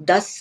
10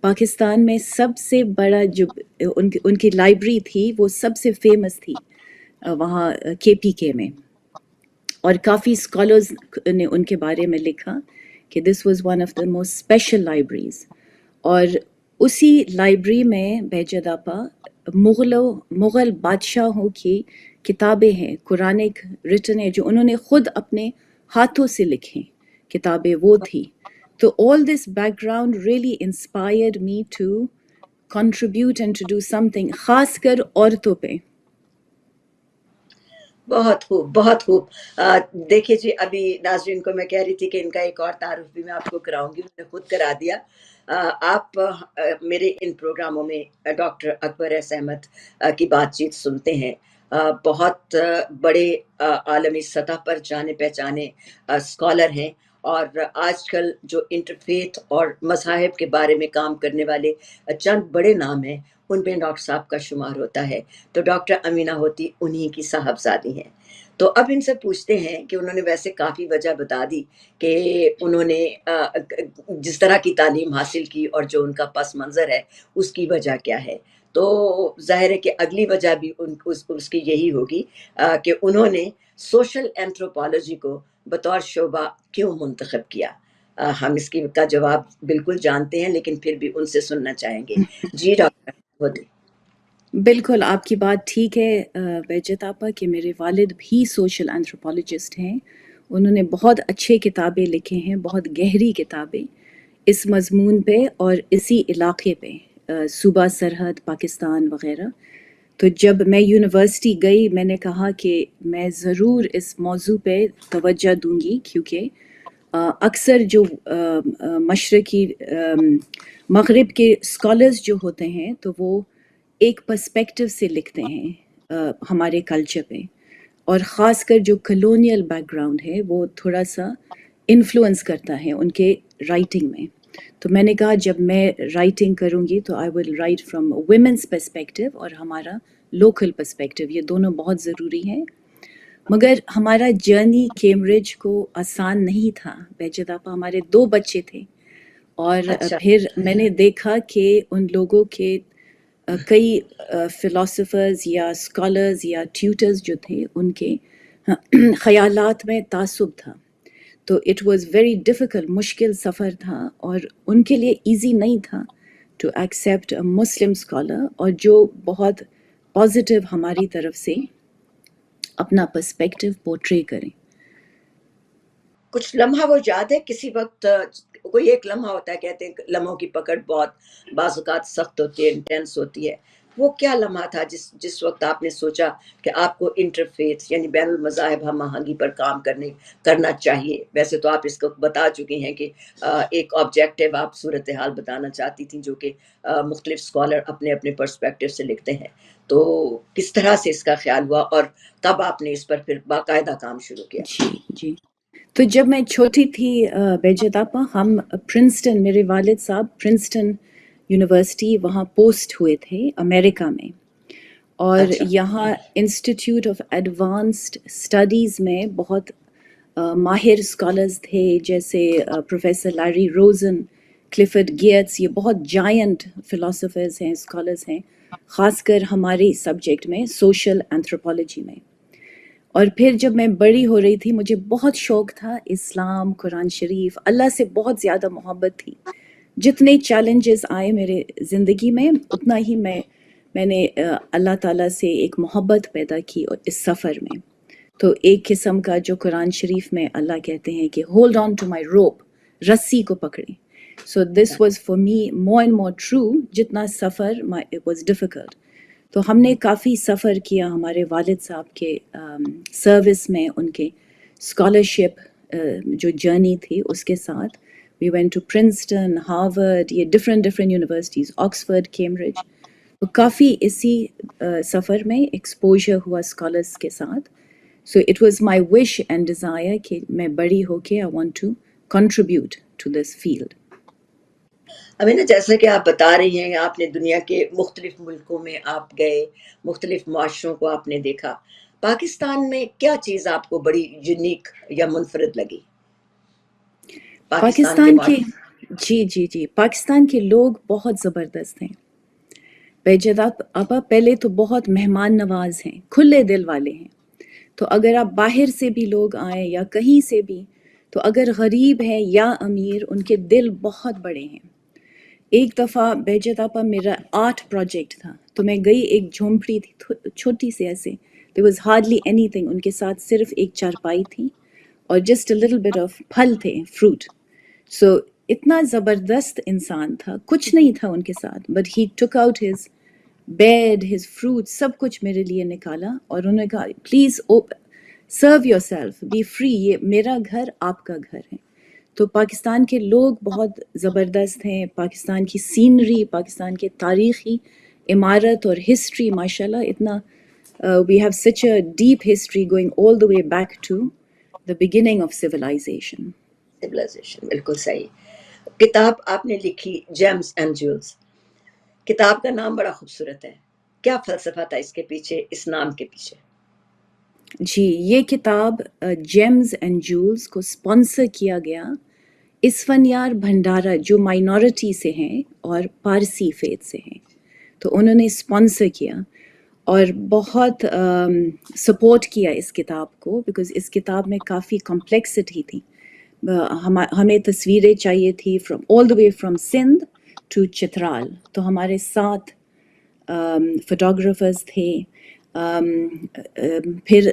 پاکستان میں سب سے بڑا جو ان کی لائبریری تھی وہ سب سے فیمس تھی وہاں KPK میں، اور کافی اسکالرز نے ان کے بارے میں لکھا کہ this was one of the most special libraries. اور اسی لائبریری میں بہجت آپا مغل بادشاہوں کی کتابیں ہیں، قرآنک ریٹن ہے، جو انہوں نے خود اپنے ہاتھوں سے لکھیں کتابیں وہ تھی. تو all this background really inspired me to contribute and to do something, خاص کر عورتوں پہ. بہت خوب، بہت خوب. دیکھیے جی، ابھی ناظرین کو میں کہہ رہی تھی کہ ان کا ایک اور تعارف بھی میں آپ کو کراؤں گی، میں نے خود کرا دیا. آپ میرے ان پروگراموں میں ڈاکٹر اکبر ایس احمد کی بات چیت سنتے ہیں. بہت بڑے عالمی سطح پر جانے پہچانے اسکالر ہیں، اور آج کل جو انٹرفیتھ اور مذاہب کے بارے میں کام کرنے والے چند بڑے نام ہیں، ان میں ڈاکٹر صاحب کا شمار ہوتا ہے. تو ڈاکٹر امینہ ہوتی انہی کی صاحبزادی ہیں. تو اب ان سے پوچھتے ہیں کہ انہوں نے ویسے کافی وجہ بتا دی کہ انہوں نے جس طرح کی تعلیم حاصل کی اور جو ان کا پس منظر ہے اس کی وجہ کیا ہے. تو ظاہر ہے کہ اگلی وجہ بھی اس کی یہی ہوگی کہ انہوں نے سوشل اینتھروپالوجی کو بطور شعبہ کیوں منتخب کیا. ہم اس کی کا جواب بالکل جانتے ہیں، لیکن پھر بھی ان سے سننا چاہیں گے. جی ڈاکٹر ہوتی. بالکل آپ کی بات ٹھیک ہے بہجت آپا کہ میرے والد بھی سوشل اینتھروپولوجسٹ ہیں. انہوں نے بہت اچھے کتابیں لکھے ہیں، بہت گہری کتابیں اس مضمون پہ اور اسی علاقے پہ، صوبہ سرحد پاکستان وغیرہ. تو جب میں یونیورسٹی گئی میں نے کہا کہ میں ضرور اس موضوع پہ توجہ دوں گی، کیونکہ اکثر جو مشرقی مغرب کے اسکالرز جو ہوتے ہیں تو وہ ایک پرسپیکٹو سے لکھتے ہیں ہمارے کلچر پہ، اور خاص کر جو کلونیل بیک گراؤنڈ ہے وہ تھوڑا سا انفلوئنس کرتا ہے ان کے رائٹنگ میں. تو میں نے کہا جب میں رائٹنگ کروں گی تو I will write from women's perspective اور ہمارا لوکل پرسپیکٹو، یہ دونوں بہت ضروری ہیں. مگر ہمارا جرنی کیمبرج کو آسان نہیں تھا بہجت آپا. ہمارے 2 بچے تھے، اور اچھا. پھر میں نے دیکھا کہ ان لوگوں کے کئی فلاسفرز یا اسکالرز یا ٹیوٹرز جو تھے ان کے خیالات میں تعصب تھا. تو اٹ واز ویری ڈیفیکلٹ، مشکل سفر تھا، اور ان کے لیے ایزی نہیں تھا to accept a Muslim scholar اور جو بہت پازیٹیو ہماری طرف سے اپنا پرسپیکٹو پورٹری کریں. کچھ لمحہ وہ یاد ہے کسی وقت؟ کوئی ایک لمحہ ہوتا ہے، کہتے ہیں لمحوں کی پکڑ بہت بعض اوقات سخت ہوتی ہے، انٹینس ہوتی ہے. وہ کیا لمحہ تھا جس وقت آپ نے سوچا کہ آپ کو انٹرفیتھ یعنی بین المذاہب ہم آہنگی پر کام کرنا چاہیے؟ ویسے تو آپ اس کو بتا چکی ہیں کہ ایک آبجیکٹیو آپ صورتحال بتانا چاہتی تھیں جو کہ مختلف اسکالر اپنے اپنے پرسپیکٹو سے لکھتے ہیں. تو کس طرح سے اس کا خیال ہوا اور کب آپ نے اس پر پھر باقاعدہ کام شروع کیا؟ جی تو جب میں چھوٹی تھی بہجت آپا، ہم پرنسٹن، میرے والد صاحب پرنسٹن یونیورسٹی وہاں پوسٹ ہوئے تھے امریکہ میں، اور اچھا. یہاں انسٹیٹیوٹ آف ایڈوانسڈ اسٹڈیز میں بہت ماہر اسکالرز تھے، جیسے پروفیسر لیری روزن، کلفرڈ گیٹس. یہ بہت جائنٹ فلاسفرز ہیں، اسکالرز ہیں، خاص کر ہماری سبجیکٹ میں سوشل اینتھروپولوجی میں. اور پھر جب میں بڑی ہو رہی تھی مجھے بہت شوق تھا اسلام، قرآن شریف، اللہ سے بہت زیادہ محبت تھی. جتنے چیلنجز آئے میرے زندگی میں اتنا ہی میں نے اللہ تعالیٰ سے ایک محبت پیدا کی اور اس سفر میں. تو ایک قسم کا جو قرآن شریف میں اللہ کہتے ہیں کہ hold on to my rope, رسی کو پکڑیں. So this was for me more and more true. جتنا سفر اٹ واز ڈیفیکلٹ. تو ہم نے کافی سفر کیا ہمارے والد صاحب کے سروس میں، ان کے اسکالرشپ جو جرنی تھی اس کے ساتھ. We went to Princeton, Harvard, یہ ڈفرینٹ یونیورسٹیز، آکسفورڈ، کیمبرج. تو کافی اسی سفر میں ایکسپوجر ہوا اسکالرس کے ساتھ. So it was my wish and desire کہ میں بڑی ہو کے I want to contribute to this field. Amina, جیسا کہ آپ بتا رہی ہیں آپ نے دنیا کے مختلف ملکوں میں آپ گئے، مختلف معاشروں کو آپ نے دیکھا. پاکستان میں کیا چیز آپ کو بڑی یونیک یا منفرد لگی؟ پاکستان کے پاکستان کے معاشرے. جی پاکستان کے لوگ بہت زبردست ہیں بہجت آپا، پہلے تو بہت مہمان نواز ہیں، کھلے دل والے ہیں. تو اگر آپ باہر سے بھی لوگ آئیں یا کہیں سے بھی، تو اگر غریب ہے یا امیر، ان کے دل بہت بڑے ہیں. ایک دفعہ بہجت آپا میرا آرٹ پروجیکٹ تھا، تو میں گئی، ایک جھونپڑی تھی چھوٹی سی ایسے، there was hardly anything، ان کے ساتھ صرف ایک چارپائی تھی اور just a little bit of پھل تھے، فروٹ. سو اتنا زبردست انسان تھا، کچھ نہیں تھا ان کے ساتھ، but he took out his bed, his fruit, سب کچھ میرے لیے نکالا، اور انہوں نے کہا please serve yourself, be free, یہ میرا گھر آپ کا گھر ہے. تو پاکستان کے لوگ بہت زبردست ہیں، پاکستان کی سینری، پاکستان کے تاریخی عمارت اور ہسٹری ماشاءاللہ اتنا we have such a deep history going all the way back to the beginning of civilization. Civilization, بالکل صحیح. کتاب آپ نے لکھی جیمز اینڈ جولز، کتاب کا نام بڑا خوبصورت ہے، کیا فلسفہ تھا اس کے پیچھے، اس نام کے پیچھے؟ جی، یہ کتاب جیمز اینڈ جولز کو اسپانسر کیا گیا اسفنیار بھنڈارا، جو مائنورٹی سے ہیں اور پارسی فیتھ سے ہیں، تو انہوں نے اسپانسر کیا اور بہت سپورٹ کیا اس کتاب کو، بیکاز اس کتاب میں کافی کمپلیکسٹی تھی. ہمیں تصویریں چاہیے تھی from all the way from Sindh to Chitral, تو ہمارے ساتھ فوٹوگرافرز تھے. پھر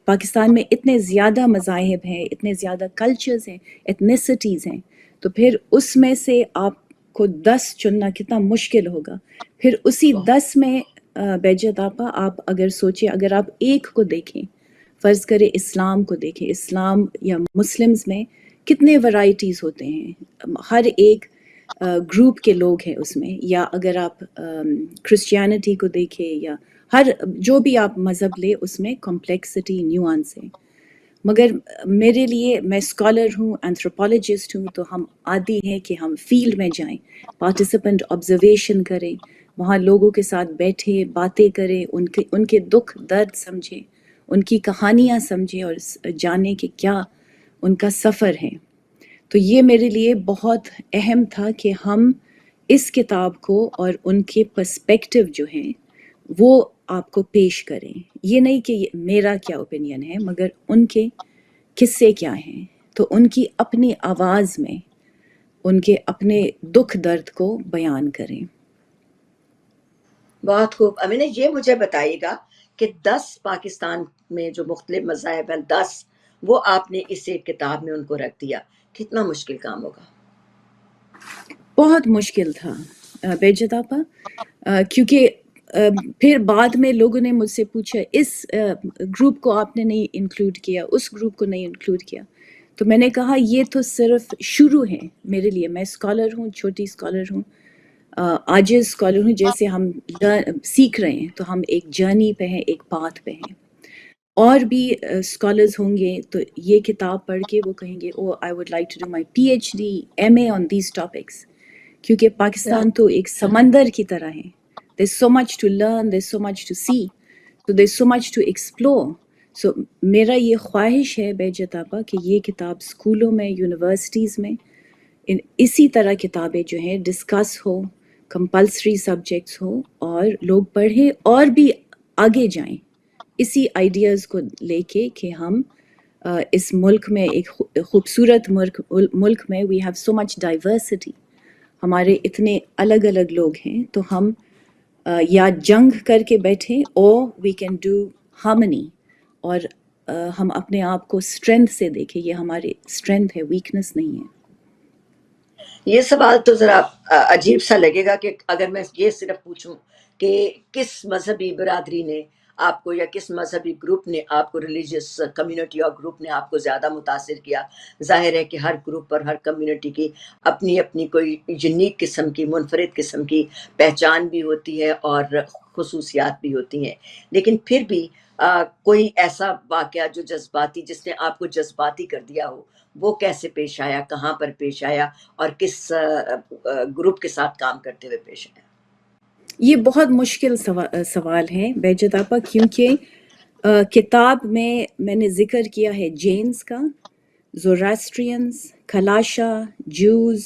پاکستان میں اتنے زیادہ مذاہب ہیں، اتنے زیادہ کلچرز ہیں، ایتھنیسٹیز ہیں، تو پھر اس میں سے آپ کو 10 چننا کتنا مشکل ہوگا. پھر اسی 10 میں بہجت آپا، آپ اگر سوچیں، اگر آپ ایک کو دیکھیں، فرض کرے اسلام کو دیکھیں، اسلام یا مسلمز میں کتنے ورائٹیز ہوتے ہیں، ہر ایک گروپ کے لوگ ہیں اس میں. یا اگر آپ کرسچینٹی کو دیکھیں، یا ہر جو بھی آپ مذہب لے، اس میں کمپلیکسٹی، نیوانس ہے. مگر میرے لیے، میں اسکالر ہوں، اینتھروپولوجسٹ ہوں، تو ہم عادی ہیں کہ ہم فیلڈ میں جائیں، پارٹیسپینٹ آبزرویشن کریں، وہاں لوگوں کے ساتھ بیٹھیں، باتیں کریں، ان کے دکھ درد سمجھیں، ان کی کہانیاں سمجھیں، اور جانیں کہ کیا ان کا سفر ہے. تو یہ میرے لیے بہت اہم تھا کہ ہم اس کتاب کو اور ان کے پرسپیکٹو جو ہیں وہ آپ کو پیش کریں. یہ نہیں کہ میرا کیا اوپینین ہے، مگر ان کے قصے کیا ہیں، تو ان کی اپنی آواز میں ان کے اپنے دکھ درد کو بیان کریں. بہت خوب. امینہ، یہ مجھے بتائیے گا کہ 10 پاکستان میں جو مختلف مذاہب ہیں، 10 وہ آپ نے اس ایک کتاب میں ان کو رکھ دیا، کتنا مشکل کام ہوگا؟ بہت مشکل تھا بہجت آپا، کیونکہ پھر بعد میں لوگوں نے مجھ سے پوچھا اس گروپ کو آپ نے نہیں انکلوڈ کیا، اس گروپ کو نہیں انکلوڈ کیا. تو میں نے کہا یہ تو صرف شروع ہے میرے لیے. میں اسکالر ہوں، چھوٹی اسکالر ہوں، آج اسکالر ہوں. جیسے ہم سیکھ رہے ہیں، تو ہم ایک جرنی پہ ہیں، ایک پاتھ پہ ہیں. اور بھی اسکالرز ہوں گے تو یہ کتاب پڑھ کے وہ کہیں گے oh I would like to do my PhD MA on these topics, کیونکہ پاکستان تو ایک سمندر کی طرح ہے. There so much to learn, there so much to see, تو there so much to explore. سو میرا یہ خواہش ہے بہجت آپا کہ یہ کتاب اسکولوں میں، یونیورسٹیز میں اسی طرح کتابیں جو ہیں discuss who, compulsory subjects who, اور لوگ پڑھیں اور بھی آگے جائیں اسی آئیڈیاز کو لے کے کہ ہم اس ملک میں، ایک خوبصورت ملک میں we have so much diversity, ہمارے اتنے الگ الگ لوگ ہیں، تو ہم یا جنگ کر کے بیٹھیں اور وی کین ڈو ہارمنی، اور ہم اپنے آپ کو اسٹرینتھ سے دیکھیں. یہ ہماری اسٹرینتھ ہے، ویکنس نہیں ہے. یہ سوال تو ذرا عجیب سا لگے گا کہ اگر میں یہ صرف پوچھوں کہ کس مذہبی برادری نے آپ کو، یا کس مذہبی گروپ نے آپ کو، ریلیجیس کمیونٹی اور گروپ نے آپ کو زیادہ متاثر کیا. ظاہر ہے کہ ہر گروپ اور ہر کمیونٹی کی اپنی اپنی کوئی یونیک قسم کی، منفرد قسم کی پہچان بھی ہوتی ہے اور خصوصیات بھی ہوتی ہیں. لیکن پھر بھی کوئی ایسا واقعہ جو جذباتی، جس نے آپ کو جذباتی کر دیا ہو، وہ کیسے پیش آیا، کہاں پر پیش آیا، اور کس گروپ کے ساتھ کام کرتے ہوئے پیش آیا؟ یہ بہت مشکل سوال ہے بہجت آپا، کیونکہ کتاب میں نے ذکر کیا ہے جینز کا، زوراسٹرینز، کھلاشا، جوز،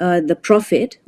the prophet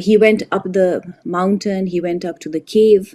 he went up the mountain, he went up to the cave,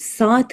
7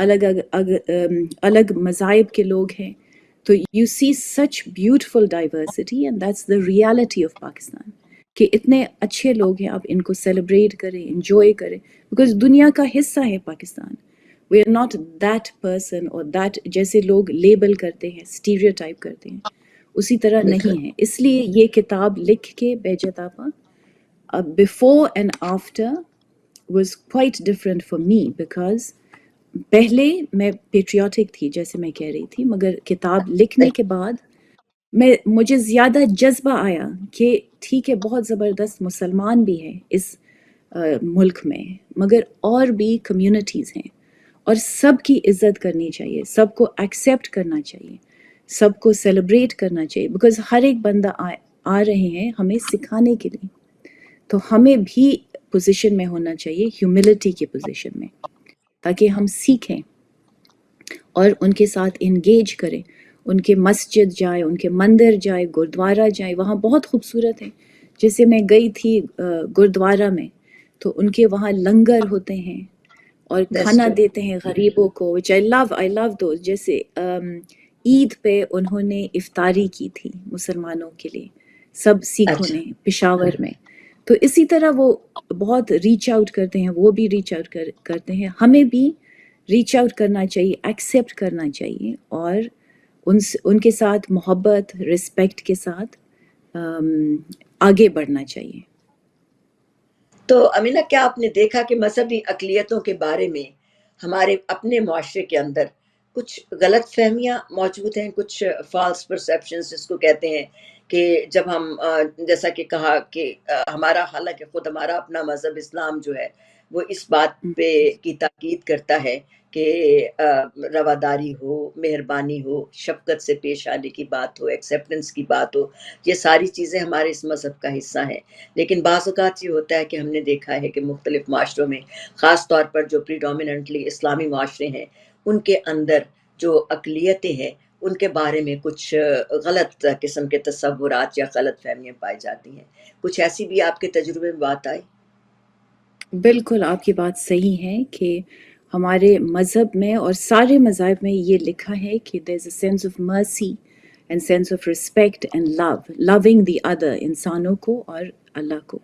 الگ مذاہب کے لوگ ہیں. تو you see such beautiful diversity and that's the reality of Pakistan کہ اتنے اچھے لوگ ہیں. آپ ان کو سیلیبریٹ کریں, انجوائے کریں, بیکاز دنیا کا حصہ ہے Pakistan. We are not that person اور دیٹ جیسے لوگ لیبل کرتے ہیں, اسٹیریوٹائپ کرتے ہیں, اسی طرح نہیں ہے. اس لیے یہ کتاب لکھ کے بہجت آپا before and after was quite different for me, because پہلے میں پیٹریوٹک تھی جیسے میں کہہ رہی تھی, مگر کتاب لکھنے کے بعد مجھے زیادہ جذبہ آیا کہ ٹھیک ہے بہت زبردست مسلمان بھی ہیں اس ملک میں, مگر اور بھی کمیونٹیز ہیں اور سب کی عزت کرنی چاہیے, سب کو ایکسیپٹ کرنا چاہیے, سب کو سیلیبریٹ کرنا چاہیے, بیکاز ہر ایک بندہ آ رہے ہیں ہمیں سکھانے کے لیے. تو ہمیں بھی پوزیشن میں ہونا چاہیے, ہیوملٹی کی پوزیشن میں, تاکہ ہم سیکھیں اور ان کے ساتھ انگیج کریں. ان کے مسجد جائے, ان کے مندر جائے, گردوارہ جائے, وہاں بہت خوبصورت ہے. جیسے میں گئی تھی گردوارہ میں, تو ان کے وہاں لنگر ہوتے ہیں اور کھانا دیتے ہیں غریبوں کو, which I love those. جیسے عید پہ انہوں نے افطاری کی تھی مسلمانوں کے لیے, سب سکھوں نے پشاور میں. تو اسی طرح وہ بہت ریچ آؤٹ کرتے ہیں, وہ بھی ریچ آؤٹ کرتے ہیں. ہمیں بھی ریچ آؤٹ کرنا چاہیے, ایکسیپٹ کرنا چاہیے, اور ان کے ساتھ محبت, رسپیکٹ کے ساتھ آگے بڑھنا چاہیے. تو امینہ, کیا آپ نے دیکھا کہ مذہبی اقلیتوں کے بارے میں ہمارے اپنے معاشرے کے اندر کچھ غلط فہمیاں موجود ہیں, کچھ فالس پرسیپشنز جس کو کہتے ہیں, کہ جب ہم جیسا کہ کہا کہ ہمارا حالانکہ خود ہمارا اپنا مذہب اسلام جو ہے وہ اس بات پہ کی تاکید کرتا ہے کہ رواداری ہو, مہربانی ہو, شفقت سے پیش آنے کی بات ہو, ایکسیپٹنس کی بات ہو, یہ ساری چیزیں ہمارے اس مذہب کا حصہ ہیں. لیکن بعض اوقات یہ ہوتا ہے کہ ہم نے دیکھا ہے کہ مختلف معاشروں میں, خاص طور پر جو پریڈومیننٹلی اسلامی معاشرے ہیں, ان کے اندر جو اقلیتیں ہیں ان کے بارے میں کچھ غلط قسم کے تصورات یا غلط فہمیاں پائی جاتی ہیں. کچھ ایسی بھی آپ کے تجربے میں بات آئی؟ بالکل آپ کی بات صحیح ہے کہ ہمارے مذہب میں اور سارے مذاہب میں یہ لکھا ہے کہ there is a sense of mercy and sense of respect and love, loving the other, انسانوں کو اور اللہ کو.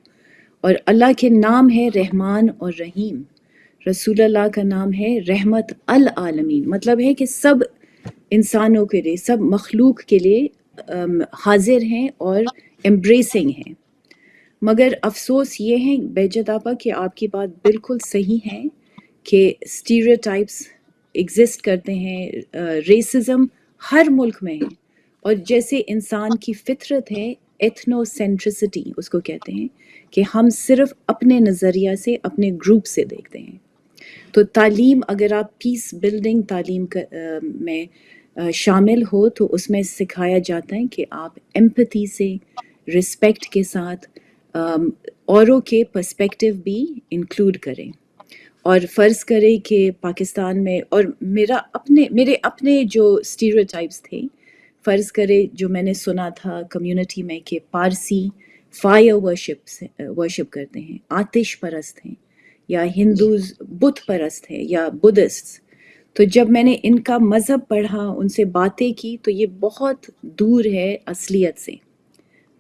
اور اللہ کے نام ہے رحمان اور رحیم. رسول اللہ کا نام ہے رحمت العالمین, مطلب ہے کہ سب انسانوں کے لیے, سب مخلوق کے لیے حاضر ہیں اور ایمبریسنگ ہیں. مگر افسوس یہ ہے بہجت آپا کہ آپ کی بات بالکل صحیح ہے کہ اسٹیریوٹائپس ایگزسٹ کرتے ہیں, ریسزم ہر ملک میں ہے. اور جیسے انسان کی فطرت ہے ایتھنو سینٹرسٹی اس کو کہتے ہیں, کہ ہم صرف اپنے نظریہ سے, اپنے گروپ سے دیکھتے ہیں. تو تعلیم, اگر آپ پیس بلڈنگ تعلیم میں شامل ہو تو اس میں سکھایا جاتا ہے کہ آپ ایمپتھی سے, رسپیکٹ کے ساتھ اوروں کے پرسپیکٹیو بھی انکلوڈ کریں. اور فرض کرے کہ پاکستان میں, اور میرے اپنے جو اسٹیریوٹائپس تھے, فرض کرے جو میں نے سنا تھا کمیونٹی میں کہ پارسی فائر ورشپ کرتے ہیں, آتش پرست ہیں, یا ہندوز بت پرست ہیں, یا بدھسٹ. تو جب میں نے ان کا مذہب پڑھا, ان سے باتیں کی, تو یہ بہت دور ہے اصلیت سے.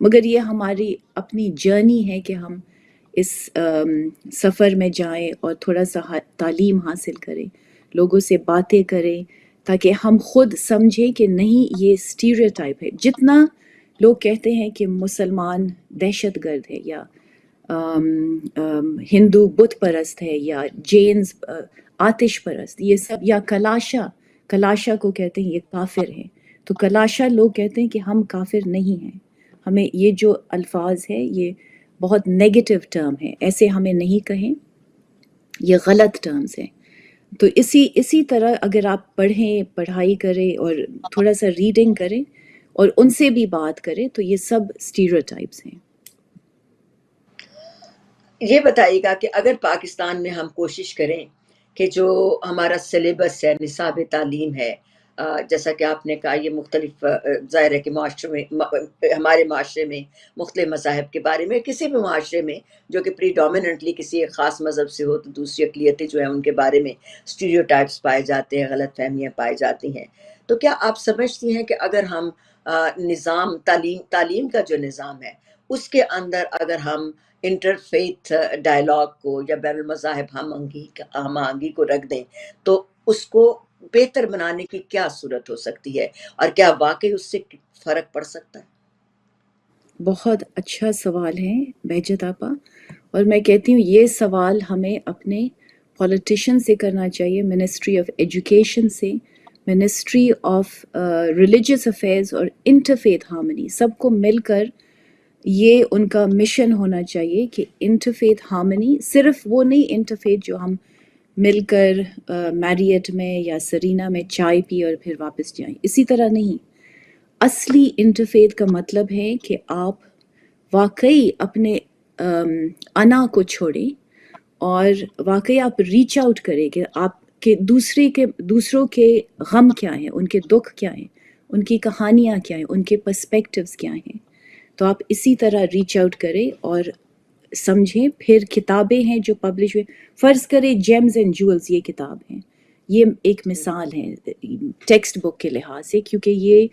مگر یہ ہماری اپنی جرنی ہے کہ ہم اس سفر میں جائیں اور تھوڑا سا تعلیم حاصل کریں, لوگوں سے باتیں کریں, تاکہ ہم خود سمجھیں کہ نہیں یہ اسٹیریوٹائپ ہے. جتنا لوگ کہتے ہیں کہ مسلمان دہشت گرد ہے, یا ہندو بت پرست ہے, یا جینز آتش پرست, یہ سب, یا کلاشا کو کہتے ہیں یہ کافر ہیں. تو کلاشا لوگ کہتے ہیں کہ ہم کافر نہیں ہیں. ہمیں یہ جو الفاظ ہے یہ بہت نیگیٹو ٹرم ہے, ایسے ہمیں نہیں کہیں, یہ غلط ٹرمز ہیں. تو اسی طرح اگر آپ پڑھائی کریں اور تھوڑا سا ریڈنگ کریں اور ان سے بھی بات کریں, تو یہ سب اسٹیریوٹائپس ہیں. یہ بتائیے گا کہ اگر پاکستان میں ہم کوشش کریں کہ جو ہمارا سلیبس ہے, نصاب تعلیم ہے, جیسا کہ آپ نے کہا یہ مختلف ظاہر ہے کہ معاشرے میں ہمارے معاشرے میں مختلف مذاہب کے بارے میں کسی بھی معاشرے میں جو کہ پریڈومیننٹلی کسی ایک خاص مذہب سے ہو تو دوسری اقلیتیں جو ہیں ان کے بارے میں اسٹیریوٹائپس پائے جاتے ہیں، غلط فہمیاں پائی جاتی ہیں. تو کیا آپ سمجھتی ہیں کہ اگر ہم نظام تعلیم کا جو نظام ہے اس کے اندر اگر ہم انٹر فیتھ ڈائلاگ کو یا بین المذاہب ہم آہنگی کو رکھ دیں تو اس کو بہتر بنانے کی کیا صورت ہو سکتی ہے، اور کیا واقعی اس سے فرق پڑ سکتا ہے؟ بہت اچھا سوال ہے بہجت آپا، اور میں کہتی ہوں یہ سوال ہمیں اپنے پولیٹیشین سے کرنا چاہیے، منسٹری آف ایجوکیشن سے، منسٹری آف ریلیجیس افیئرز اور انٹرفیتھ ہارمنی، سب کو مل کر یہ ان کا مشن ہونا چاہیے کہ انٹرفیتھ ہارمنی، صرف وہ نہیں انٹرفیتھ جو ہم مل کر میریٹ میں یا سرینا میں چائے پی اور پھر واپس جائیں، اسی طرح نہیں. اصلی انٹرفیتھ کا مطلب ہے کہ آپ واقعی اپنے انا کو چھوڑیں اور واقعی آپ ریچ آؤٹ کریں کہ آپ کے دوسروں کے غم کیا ہیں، ان کے دکھ کیا ہیں، ان کی کہانیاں کیا ہیں، ان کے پرسپیکٹیوز کیا ہیں. تو آپ اسی طرح ریچ آؤٹ کریں اور سمجھیں. پھر کتابیں ہیں جو پبلش ہوئے، فرض کریں جیمز اینڈ جولز یہ کتاب ہیں، یہ ایک مثال ہے ٹیکسٹ بک کے لحاظ سے، کیونکہ یہ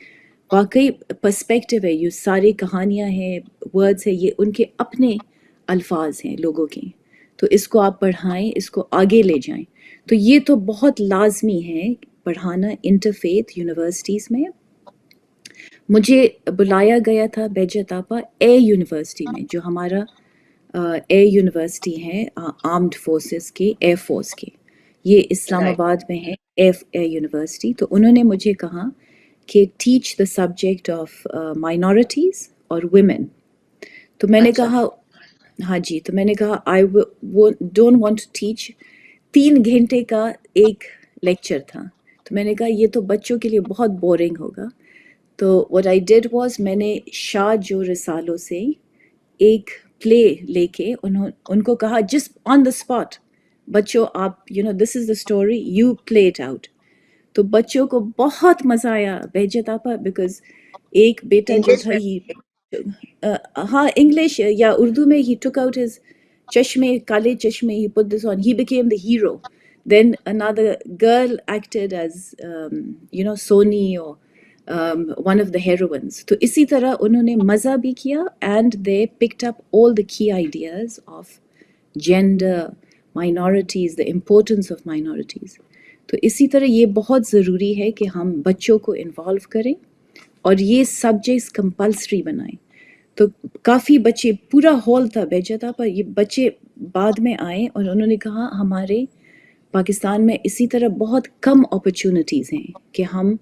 واقعی پرسپیکٹیو ہے، یہ ساری کہانیاں ہیں، ورڈز ہیں، یہ ان کے اپنے الفاظ ہیں لوگوں کے. تو اس کو آپ پڑھائیں، اس کو آگے لے جائیں. تو یہ تو بہت لازمی ہے پڑھانا انٹرفیتھ یونیورسٹیز میں. مجھے بلایا گیا تھا بہجت آپا اے یونیورسٹی میں، جو ہمارا اے یونیورسٹی ہے آرمڈ فورسز کے، ایئر فورس کے، یہ اسلام رائٹ. آباد میں ہے اے یونیورسٹی. تو انہوں نے مجھے کہا کہ teach the subject of minorities اور ویمن. تو میں نے اچھا. کہا ہاں جی، تو میں نے کہا I don't want to teach. 3 گھنٹے کا ایک لیکچر تھا، تو میں نے کہا یہ تو بچوں کے لیے بہت بورنگ ہوگا. تو what I did was میں نے شاہ جو رسالوں سے ایک پلے لے کے ان کو کہا جسٹ آن دا اسپاٹ بچوں آپ this is the story, you play it out. تو بچوں کو بہت مزہ آیا بہجت آپا، بیکاز ایک بیٹا جو انگلش تھا میں؟ ہاں انگلش یا اردو میں، ہی ٹک آؤٹ ہز چشمے، کالے چشمے، he put this on, he became the hero. Then another girl acted as Sony or one of the heroines. تو اسی طرح انہوں نے مزہ بھی کیا and they picked up all the key ideas of gender, minorities, the importance of minorities. تو اسی طرح یہ بہت ضروری ہے کہ ہم بچوں کو انوالو کریں اور یہ سبجیکٹس کمپلسری بنائیں. تو کافی بچے، پورا ہال تھا بہجت آپا، یہ بچے بعد میں آئے اور انہوں نے کہا ہمارے پاکستان میں اسی طرح بہت کم اپرچونٹیز ہیں کہ ہم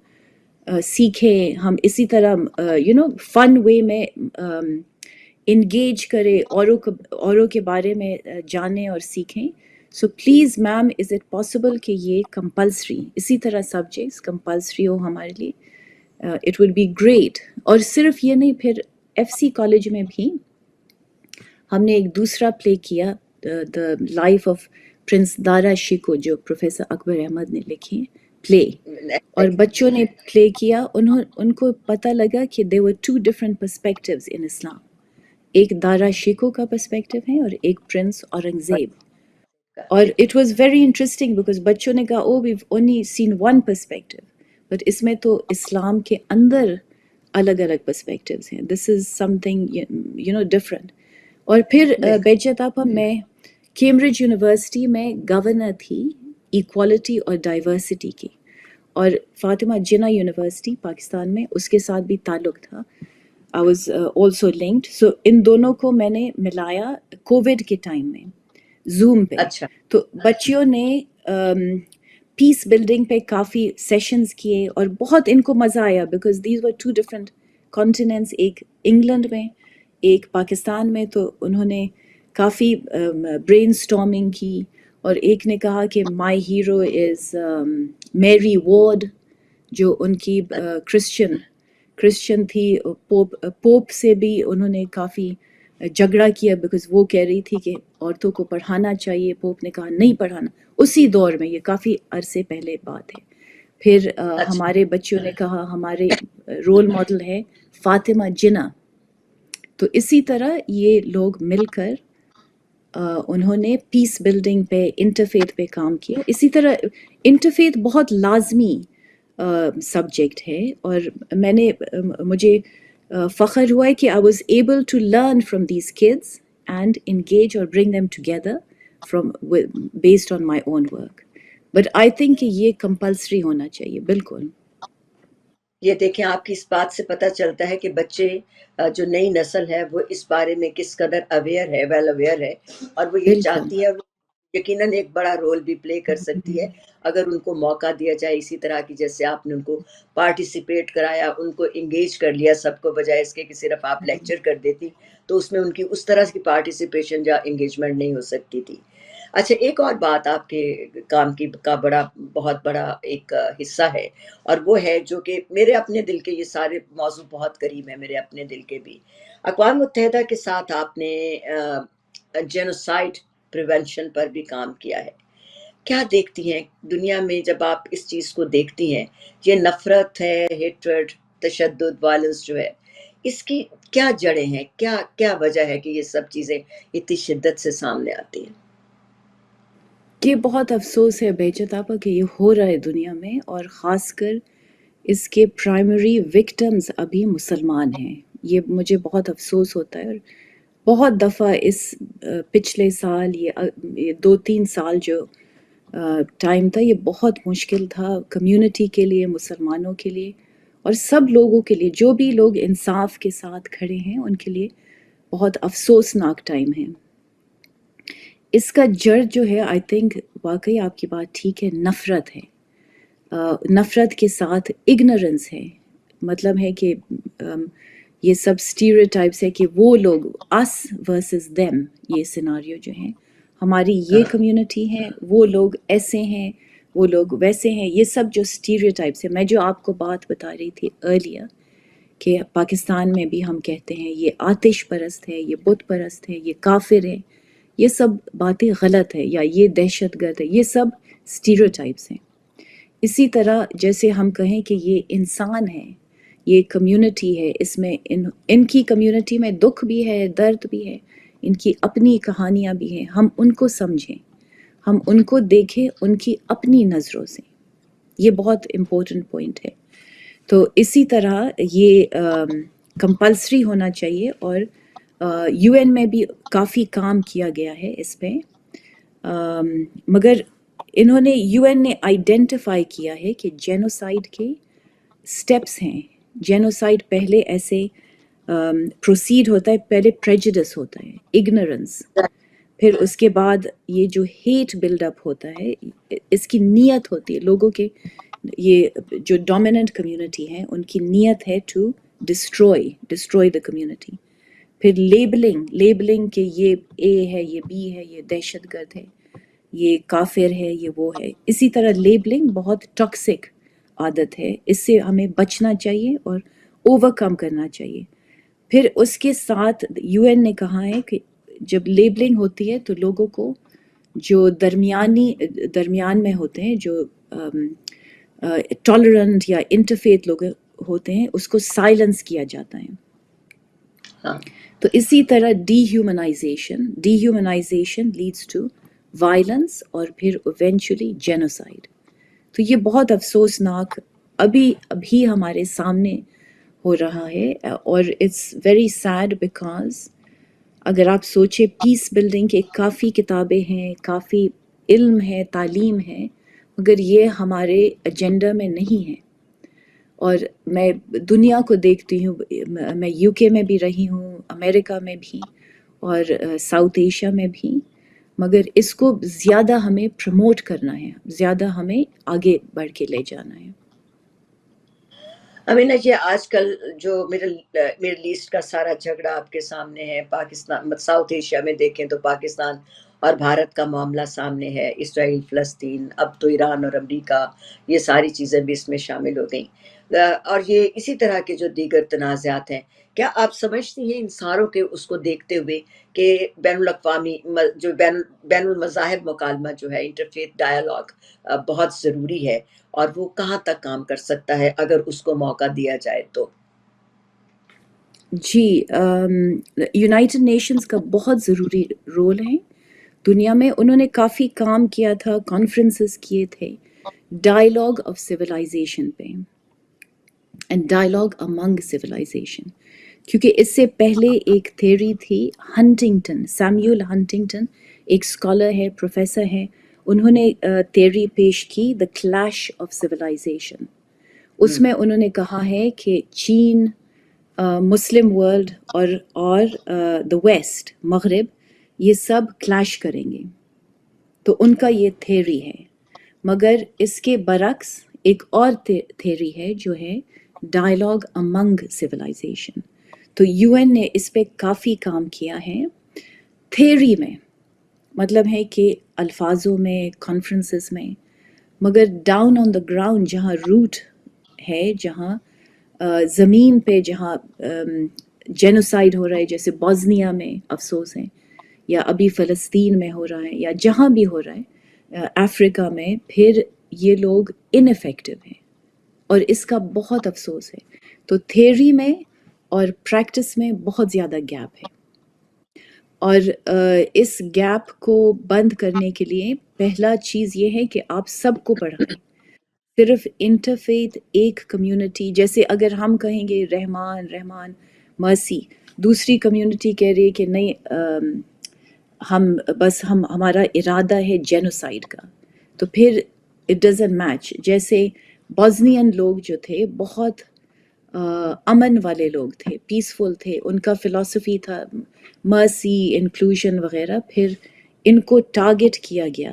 سیکھیں، ہم اسی طرح فن وے میں انگیج کریں، اوروں کے بارے میں جانیں اور سیکھیں. So please ma'am is it possible کہ یہ کمپلسری، اسی طرح سبجیکٹس کمپلسری ہو ہمارے لیے؟ It would be great. اور صرف یہ نہیں، پھر ایف سی کالج میں بھی ہم نے ایک دوسرا پلے کیا، دا لائف آف پرنس دارا شکو، جو پروفیسر اکبر احمد نے لکھی پلے، اور بچوں نے پلے کیا. ان کو پتہ لگا کہ there were 2 different perspectives in اسلام. ایک دارا شکو کا پرسپیکٹو ہے اور ایک پرنس اورنگزیب. اور it was very interesting because بچوں نے کہا oh we've only seen one perspective، but اس میں تو اسلام کے اندر الگ الگ پرسپیکٹیوز ہیں. This is something different. اور پھر بہجت آپا میں کیمبرج یونیورسٹی میں گورنر تھی ایکوالٹی اور ڈائیورسٹی کی، اور فاطمہ جناح یونیورسٹی پاکستان میں اس کے ساتھ بھی تعلق تھا. I was also linked. So ان دونوں کو میں نے ملایا کووڈ کے ٹائم میں زوم پہ. اچھا. تو بچیوں نے پیس بلڈنگ پہ کافی سیشنز کیے اور بہت ان کو مزہ آیا because these were 2 different continents, ایک انگلینڈ میں ایک پاکستان میں. تو انہوں نے کافی برین اسٹارمنگ کی، اور ایک نے کہا کہ مائی ہیرو از میری وارڈ، جو ان کی کرسچن تھی. پوپ سے بھی انہوں نے کافی جھگڑا کیا بیکاز وہ کہہ رہی تھی کہ عورتوں کو پڑھانا چاہیے، پوپ نے کہا نہیں پڑھانا. اسی دور میں، یہ کافی عرصے پہلے بات ہے. پھر ہمارے بچوں نے کہا ہمارے رول ماڈل ہے فاطمہ جناح، تو اسی طرح یہ لوگ مل کر انہوں نے پیس بلڈنگ پہ انٹرفیتھ پہ کام کیا. اسی طرح انٹرفیتھ بہت لازمی سبجیکٹ ہے، اور میں نے مجھے فخر ہوا ہے کہ I was able to learn from these kids and engage اور bring them together from based on my own work. But I think کہ یہ کمپلسری ہونا چاہیے. بالکل یہ دیکھیں آپ کی اس بات سے پتہ چلتا ہے کہ بچے جو نئی نسل ہے وہ اس بارے میں کس قدر اویئر ہے، ویل اویئر ہے، اور وہ یہ بالکل چاہتی ہے، یقیناً ایک بڑا رول بھی پلے کر سکتی ہے اگر ان کو موقع دیا جائے، اسی طرح کی جیسے آپ نے ان کو پارٹیسپیٹ کرایا، ان کو انگیج کر لیا سب کو، بجائے اس کے کہ صرف آپ لیکچر کر دیتی تو اس میں ان کی اس طرح کی پارٹیسپیشن یا انگیجمنٹ نہیں ہو سکتی تھی. اچھا، ایک اور بات آپ کے کام کی کا بہت بڑا ایک حصہ ہے، اور وہ ہے جو کہ میرے اپنے دل کے، یہ سارے موضوع بہت قریب ہیں میرے اپنے دل کے بھی. اقوام متحدہ کے ساتھ آپ نے جینوسائڈ پریونشن پر بھی کام کیا ہے. کیا دیکھتی ہیں دنیا میں جب آپ اس چیز کو دیکھتی ہیں، یہ نفرت ہے، ہیٹرڈ، تشدد، وائلنس جو ہے، اس کی کیا جڑیں ہیں، کیا وجہ ہے کہ یہ سب چیزیں اتنی شدت سے سامنے آتی ہیں؟ یہ بہت افسوس ہے بہجت آپا کہ یہ ہو رہا ہے دنیا میں، اور خاص کر اس کے پرائمری وکٹمز ابھی مسلمان ہیں. یہ مجھے بہت افسوس ہوتا ہے. اور بہت دفعہ اس پچھلے سال یہ 2-3 سال جو ٹائم تھا، یہ بہت مشکل تھا کمیونٹی کے لیے، مسلمانوں کے لیے، اور سب لوگوں کے لیے جو بھی لوگ انصاف کے ساتھ کھڑے ہیں ان کے لیے بہت افسوسناک ٹائم ہے. اس کا جڑ جو ہے، آئی تھنک واقعی آپ کی بات ٹھیک ہے، نفرت ہے. نفرت کے ساتھ اگنورنس ہے. مطلب ہے کہ یہ سب اسٹیریوٹائپس ہے کہ وہ لوگ اس ورسز دیم، یہ سیناریو جو ہیں، ہماری یہ کمیونٹی ہے، وہ لوگ ایسے ہیں، وہ لوگ ویسے ہیں، یہ سب جو اسٹیریوٹائپس ہیں. میں جو آپ کو بات بتا رہی تھی ارلیئر کہ پاکستان میں بھی ہم کہتے ہیں یہ آتش پرست ہے، یہ بت پرست ہے، یہ کافر ہے، یہ سب باتیں غلط ہے، یا یہ دہشت گرد ہے، یہ سب اسٹیریوٹائپس ہیں. اسی طرح جیسے ہم کہیں کہ یہ انسان ہے، یہ کمیونٹی ہے، اس میں ان کی کمیونٹی میں دکھ بھی ہے، درد بھی ہے، ان کی اپنی کہانیاں بھی ہیں. ہم ان کو سمجھیں، ہم ان کو دیکھیں ان کی اپنی نظروں سے. یہ بہت امپورٹنٹ پوائنٹ ہے. تو اسی طرح یہ کمپلسری ہونا چاہیے، اور یو این میں بھی کافی کام کیا گیا ہے اس پہ. مگر انہوں نے، یو این نے آئیڈینٹیفائی کیا ہے کہ جینوسائیڈ کے سٹیپس ہیں. جینوسائیڈ پہلے ایسے پروسیڈ ہوتا ہے، پہلے پریجڈس ہوتا ہے، اگنورنس، پھر اس کے بعد یہ جو ہیٹ بلڈ اپ ہوتا ہے، اس کی نیت ہوتی ہے لوگوں کے، یہ جو ڈومیننٹ کمیونٹی ہیں ان کی نیت ہے ٹو ڈسٹروائے دا کمیونٹی. پھر لیبلنگ کہ یہ اے ہے، یہ بی ہے، یہ دہشت گرد ہے، یہ کافر ہے، یہ وہ ہے. اسی طرح لیبلنگ بہت ٹاکسک عادت ہے، اس سے ہمیں بچنا چاہیے اور اوور کم کرنا چاہیے. پھر اس کے ساتھ یو این نے کہا ہے کہ جب لیبلنگ ہوتی ہے تو لوگوں کو جو درمیان میں ہوتے ہیں، جو ٹالرنٹ یا انٹرفیتھ لوگ ہوتے ہیں، اس کو سائلنس کیا جاتا ہے. ہاں، تو اسی طرح D humanisation leads to violence, اور پھر ایونچولی جینوسائڈ. تو یہ بہت افسوسناک ابھی ہمارے سامنے ہو رہا ہے، اور اٹس ویری سیڈ بیکاز اگر آپ سوچیں پیس بلڈنگ کے کافی کتابیں ہیں، کافی علم ہے، تعلیم ہے، مگر یہ ہمارے ایجنڈا میں نہیں ہے. اور میں دنیا کو دیکھتی ہوں، میں یو کے میں بھی رہی ہوں، امریکہ میں بھی، اور ساؤتھ ایشیا میں بھی، مگر اس کو زیادہ ہمیں پروموٹ کرنا ہے، زیادہ ہمیں آگے بڑھ کے لے جانا ہے. امینہ، یہ آج کل جو میڈل ایسٹ کا سارا جھگڑا آپ کے سامنے ہے، پاکستان، ساؤتھ ایشیا میں دیکھیں تو پاکستان اور بھارت کا معاملہ سامنے ہے، اسرائیل فلسطین، اب تو ایران اور امریکہ، یہ ساری چیزیں بھی اس میں شامل ہو گئیں، اور یہ اسی طرح کے جو دیگر تنازعات ہیں. کیا آپ سمجھتی ہیں ان ساروں کے اس کو دیکھتے ہوئے کہ بین الاقوامی جو بین المذاہب مکالمہ جو ہے، انٹرفیتھ ڈائیلاگ بہت ضروری ہے، اور وہ کہاں تک کام کر سکتا ہے اگر اس کو موقع دیا جائے تو؟ جی، یونائٹڈ نیشنز کا بہت ضروری رول ہے دنیا میں. انہوں نے کافی کام کیا تھا، کانفرنسز کیے تھے ڈائیلاگ آف سویلائزیشن پہ اینڈ ڈائیلاگ امنگ سویلائزیشن، کیونکہ اس سے پہلے ایک تھیوری تھی ہنٹنگٹن، سیمیول ہنٹنگٹن ایک اسکالر ہے، پروفیسر ہے، انہوں نے تھیوری پیش کی دا کلیش آف سویلائزیشن. اس میں انہوں نے کہا ہے کہ چین، مسلم ورلڈ اور دا ویسٹ، مغرب، یہ سب کلیش کریں گے. تو ان کا یہ تھیوری ہے. مگر اس کے برعکس ایک اور تھیوری ہے جو ہے ڈائیلاگ امنگ سویلائزیشن. تو یو این نے اس پہ کافی کام کیا ہے تھیوری میں، مطلب ہے کہ الفاظوں میں، کانفرنسز میں، مگر ڈاؤن آن دا گراؤنڈ جہاں روٹ ہے، جہاں زمین پہ جہاں جینوسائڈ ہو رہا ہے، جیسے بوسنیا میں افسوس ہے، یا ابھی فلسطین میں ہو رہا ہے، یا جہاں بھی ہو رہا ہے افریقہ میں، پھر یہ لوگ انفیکٹو ہیں اور اس کا بہت افسوس ہے. تو تھیوری میں اور پریکٹس میں بہت زیادہ گیپ ہے، اور اس گیپ کو بند کرنے کے لیے پہلا چیز یہ ہے کہ آپ سب کو پڑھائیں. صرف انٹرفیتھ ایک کمیونٹی، جیسے اگر ہم کہیں گے رحمان مرسی، دوسری کمیونٹی کہہ رہی ہے کہ نہیں، ہمارا ارادہ ہے جینوسائڈ کا، تو پھر اٹ ڈزنٹ میچ. جیسے بوسنین لوگ جو تھے بہت امن والے لوگ تھے، پیسفل تھے، ان کا فلسفی تھا مرسی، انکلوژن وغیرہ. پھر ان کو ٹارگٹ کیا گیا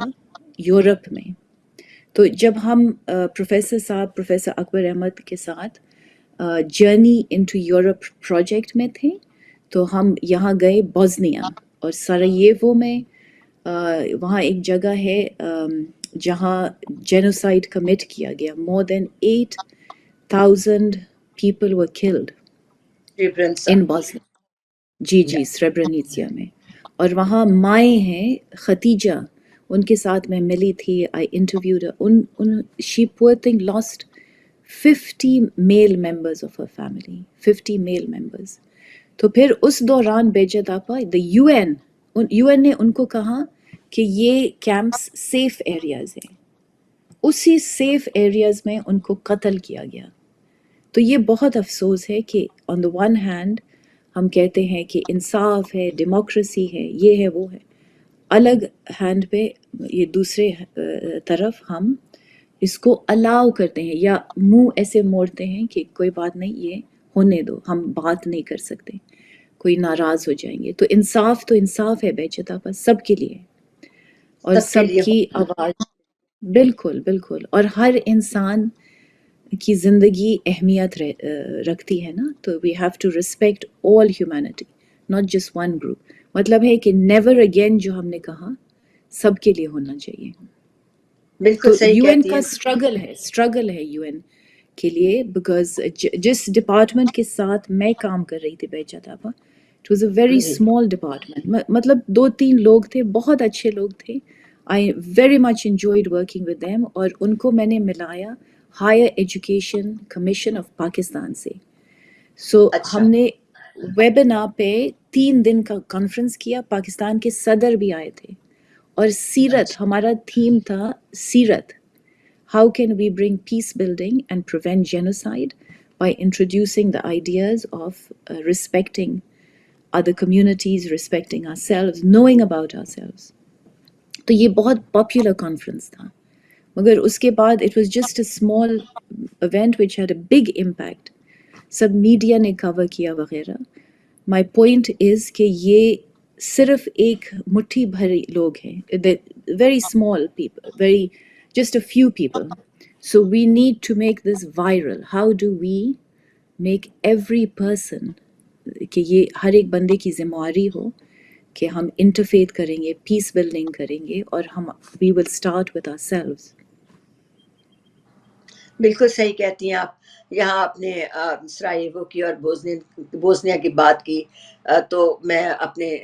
یورپ میں. تو جب ہم پروفیسر اکبر احمد کے ساتھ جرنی انٹو یورپ پروجیکٹ میں تھے، تو ہم یہاں گئے بوسنیا اور سراییوو میں. وہاں ایک جگہ ہے جہاں جینوسائڈ کمٹ کیا گیا. مور دین 8,000 people were killed in Bosnia. جی سریبرینیتسیا میں. اور وہاں مائیں ہیں ختیجہ، ان کے ساتھ میں ملی تھی. آئی interviewed she poor thing last 50 male members of her family, 50 male members. تو پھر اس دوران بیجت آپا دا یو این نے ان کو کہا کہ یہ کیمپس سیف ایریاز ہیں. اسی سیف ایریاز میں ان کو قتل کیا گیا. تو یہ بہت افسوس ہے کہ آن دا ون ہینڈ ہم کہتے ہیں کہ انصاف ہے، ڈیموکریسی ہے، یہ ہے وہ ہے، الگ ہینڈ پہ یہ دوسرے طرف ہم اس کو الاؤ کرتے ہیں یا منہ ایسے موڑتے ہیں کہ کوئی بات نہیں، یہ ہونے دو، ہم بات نہیں کر سکتے، کوئی ناراض ہو جائیں گے. تو انصاف ہے بیچتا پر سب کے لیے، اور سب کی آواز. بالکل بالکل. اور ہر انسان کی زندگی اہمیت رکھتی ہے نا. تو we have to respect all humanity, not just one group. مطلب ہے کہ نیور اگین جو ہم نے کہا سب کے لیے ہونا چاہیے. بالکل تو صحیح یو این کہتی کا ہیں. اسٹرگل ہے یو این کے لیے، بیکاز جس ڈپارٹمنٹ کے ساتھ میں کام کر رہی تھی بیچت آپا، it was a very small department. مطلب 2-3 لوگ تھے، بہت اچھے لوگ تھے. I very much enjoyed working with them. اور ان کو میں نے ملایا higher education commission of Pakistan سے. سو ہم نے ویبینار پہ 3 دن کا کانفرنس کیا. پاکستان کے صدر بھی آئے تھے. اور سیرت، ہمارا تھیم تھا سیرت. How can we bring peace building and prevent genocide by introducing the ideas of respecting other communities, respecting ourselves, knowing about ourselves. تو یہ بہت پاپولر کانفرنس تھا. مگر اس کے بعد it was just a small event which had a big impact. Sub media نے کور کیا وغیرہ. مائی پوائنٹ از کہ یہ صرف ایک مٹھی بھری لوگ ہیں، very small people, very just a few people. So we need to make this viral. How do we make every person, کہ یہ ہر ایک بندے کی ذمہ داری ہو کہ ہم انٹرفیتھ کریں گے، پیس بلڈنگ کریں گے، اور ہم we will start with ourselves. بالکل صحیح کہتی ہیں آپ. یہاں آپ نے سرائیوو کی اور بوسنیا کی بات کی، تو میں اپنے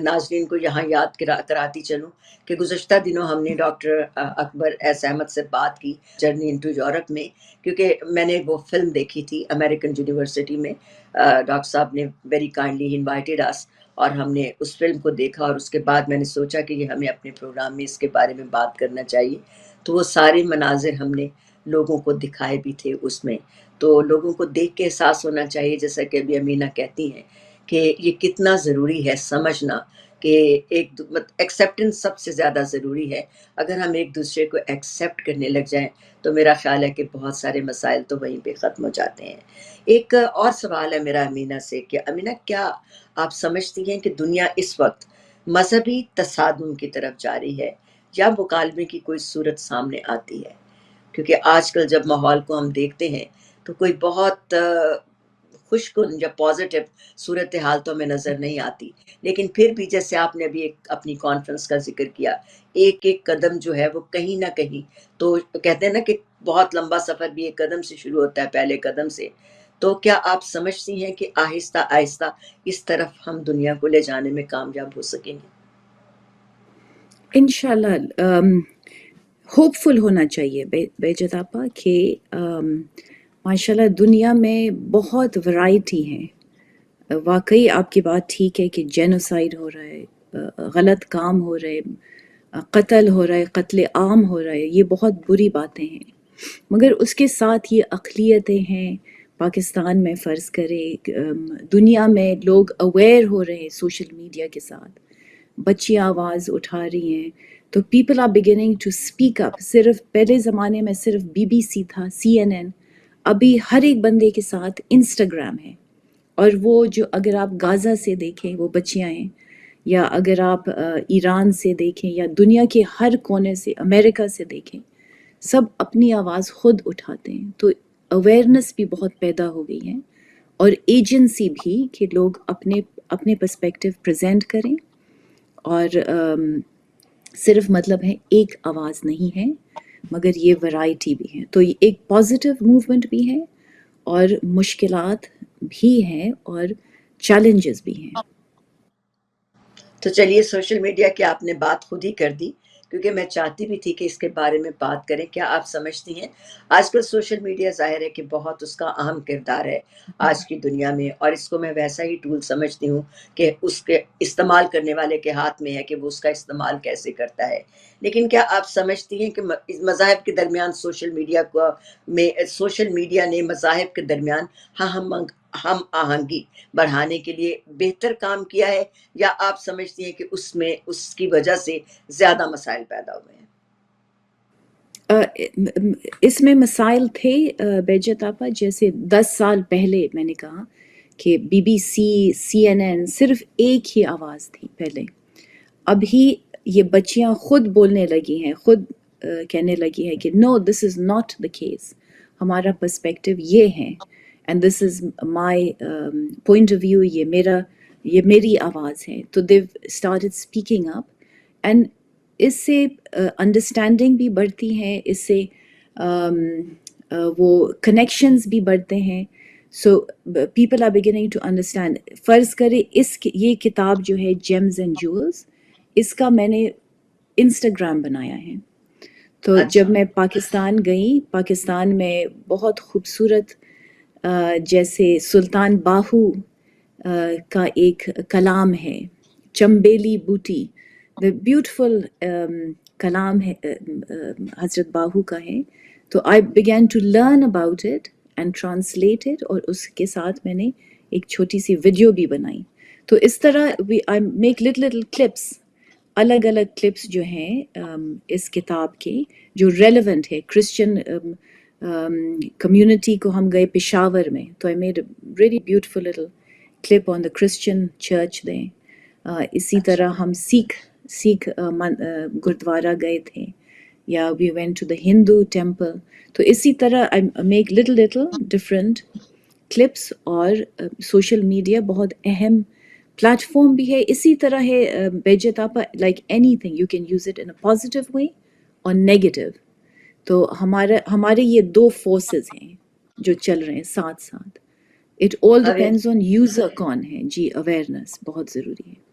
ناظرین کو یہاں یاد کراتی چلوں کہ گزشتہ دنوں ہم نے ڈاکٹر اکبر ایس احمد سے بات کی جرنی انٹو یورپ میں، کیونکہ میں نے وہ فلم دیکھی تھی امریکن یونیورسٹی میں. ڈاکٹر صاحب نے ویری کائنڈلی انوائٹیڈ اس، اور ہم نے اس فلم کو دیکھا، اور اس کے بعد میں نے سوچا کہ یہ ہمیں اپنے پروگرام میں اس کے بارے میں بات کرنا چاہیے. تو وہ سارے مناظر ہم نے لوگوں کو دکھائے بھی تھے اس میں، تو لوگوں کو دیکھ کے احساس ہونا چاہیے، جیسا کہ ابھی امینہ کہتی ہیں کہ یہ کتنا ضروری ہے سمجھنا کہ ایکسیپٹنس سب سے زیادہ ضروری ہے. اگر ہم ایک دوسرے کو ایکسیپٹ کرنے لگ جائیں تو میرا خیال ہے کہ بہت سارے مسائل تو وہیں پہ ختم ہو جاتے ہیں. ایک اور سوال ہے میرا امینہ سے کہ امینہ، کیا آپ سمجھتی ہیں کہ دنیا اس وقت مذہبی تصادم کی طرف جاری ہے یا مکالمے کی کوئی صورت سامنے آتی ہے؟ کیونکہ آج کل جب ماحول کو ہم دیکھتے ہیں تو کوئی بہت خوش کن یا پازیٹیو صورتحال تو ہمیں نظر نہیں آتی، لیکن پھر بھی جیسے آپ نے ابھی ایک اپنی کانفرنس کا ذکر کیا، ایک ایک قدم جو ہے وہ کہیں نہ کہیں، تو کہتے ہیں نا کہ بہت لمبا سفر بھی ایک قدم سے شروع ہوتا ہے، پہلے قدم سے. تو کیا آپ سمجھتی ہیں کہ آہستہ آہستہ اس طرف ہم دنیا کو لے جانے میں کامیاب ہو سکیں گے؟ انشاءاللہ ہوپ فل ہونا چاہیے بیجت آپا کہ ماشاءاللہ دنیا میں بہت ورائٹی ہے. واقعی آپ کی بات ٹھیک ہے کہ جینوسائیڈ ہو رہا ہے، غلط کام ہو رہے، قتل ہو رہا ہے، قتل عام ہو رہا ہے، یہ بہت بری باتیں ہیں. مگر اس کے ساتھ یہ اقلیتیں ہیں. پاکستان میں فرض کرے، دنیا میں لوگ اویئر ہو رہے ہیں سوشل میڈیا کے ساتھ، بچیاں آواز اٹھا رہی ہیں، تو people are beginning to speak up. صرف پہلے زمانے میں صرف BBC تھا، CNN، ابھی ہر ایک بندے کے ساتھ انسٹاگرام ہے. اور وہ جو اگر آپ غازہ سے دیکھیں وہ بچیاں ہیں، یا اگر آپ ایران سے دیکھیں، یا دنیا کے ہر کونے سے، امریکہ سے دیکھیں، سب اپنی آواز خود اٹھاتے ہیں. تو اویئرنس بھی بہت پیدا ہو گئی ہے، اور ایجنسی بھی کہ لوگ اپنے پرسپیکٹیو پریزنٹ کریں. اور صرف مطلب ہے ایک آواز نہیں ہے، مگر یہ ورائٹی بھی ہے. تو یہ ایک پازیٹیو موومنٹ بھی ہے، اور مشکلات بھی ہیں، اور چیلنجز بھی ہیں. تو چلیے، سوشل میڈیا کی آپ نے بات خود ہی کر دی، کیونکہ میں چاہتی بھی تھی کہ اس کے بارے میں بات کریں. کیا آپ سمجھتی ہیں آج کل سوشل میڈیا ظاہر ہے کہ بہت اس کا اہم کردار ہے آج کی دنیا میں، اور اس کو میں ویسا ہی ٹول سمجھتی ہوں کہ اس کے استعمال کرنے والے کے ہاتھ میں ہے کہ وہ اس کا استعمال کیسے کرتا ہے. لیکن کیا آپ سمجھتی ہیں کہ مذاہب کے درمیان سوشل میڈیا نے مذاہب کے درمیان ہم آہنگی بڑھانے کے لیے بہتر کام کیا ہے، یا آپ سمجھتی ہیں کہ اس کی وجہ سے زیادہ مسائل پیدا ہوئے ہیں؟ اس میں مسائل تھے بیجت آپا. جیسے 10 سال پہلے میں نے کہا کہ BBC، CNN صرف ایک ہی آواز تھی پہلے. ابھی یہ بچیاں خود بولنے لگی ہیں، خود کہنے لگی ہے کہ no, this is not the case, ہمارا پرسپیکٹیو یہ ہے، and this is my point of view, یہ میری آواز ہے. تو they started speaking up, and اس سے انڈرسٹینڈنگ بھی بڑھتی ہے، اس سے وہ کنیکشنز بھی بڑھتے ہیں. So people are beginning to understand. فرض کرے یہ کتاب جو ہے جیمز اینڈ جولز، اس کا میں نے انسٹاگرام بنایا ہے. تو جب میں پاکستان گئی، پاکستان میں بہت خوبصورت جیسے سلطان باہو کا ایک کلام ہے، چمبیلی بوٹی، بیوٹیفل کلام ہے، حضرت باہو کا ہے. تو I begin to learn about it and translate it, اور اس کے ساتھ میں نے ایک چھوٹی سی ویڈیو بھی بنائی. تو اس طرح آئی میک لٹل کلپس، الگ الگ کلپس جو ہیں اس کتاب کے جو ریلیونٹ ہے. کرسچن کمیونٹی کو ہم گئے پشاور میں، تو I made a really beautiful little clip on the Christian church there. اسی طرح ہم سکھ گردوارہ گئے تھے، یا we went to the Hindu temple. تو اسی طرح I make little different clips. اور سوشل میڈیا بہت اہم پلیٹ فارم بھی ہے. اسی طرح ہے بہجت آپا, like any thing you can use it in a positive way اور نیگیٹو. تو ہمارے یہ دو فورسز ہیں جو چل رہے ہیں ساتھ ساتھ. It all depends on user کون ہے. جی, اویئرنیس بہت ضروری ہے.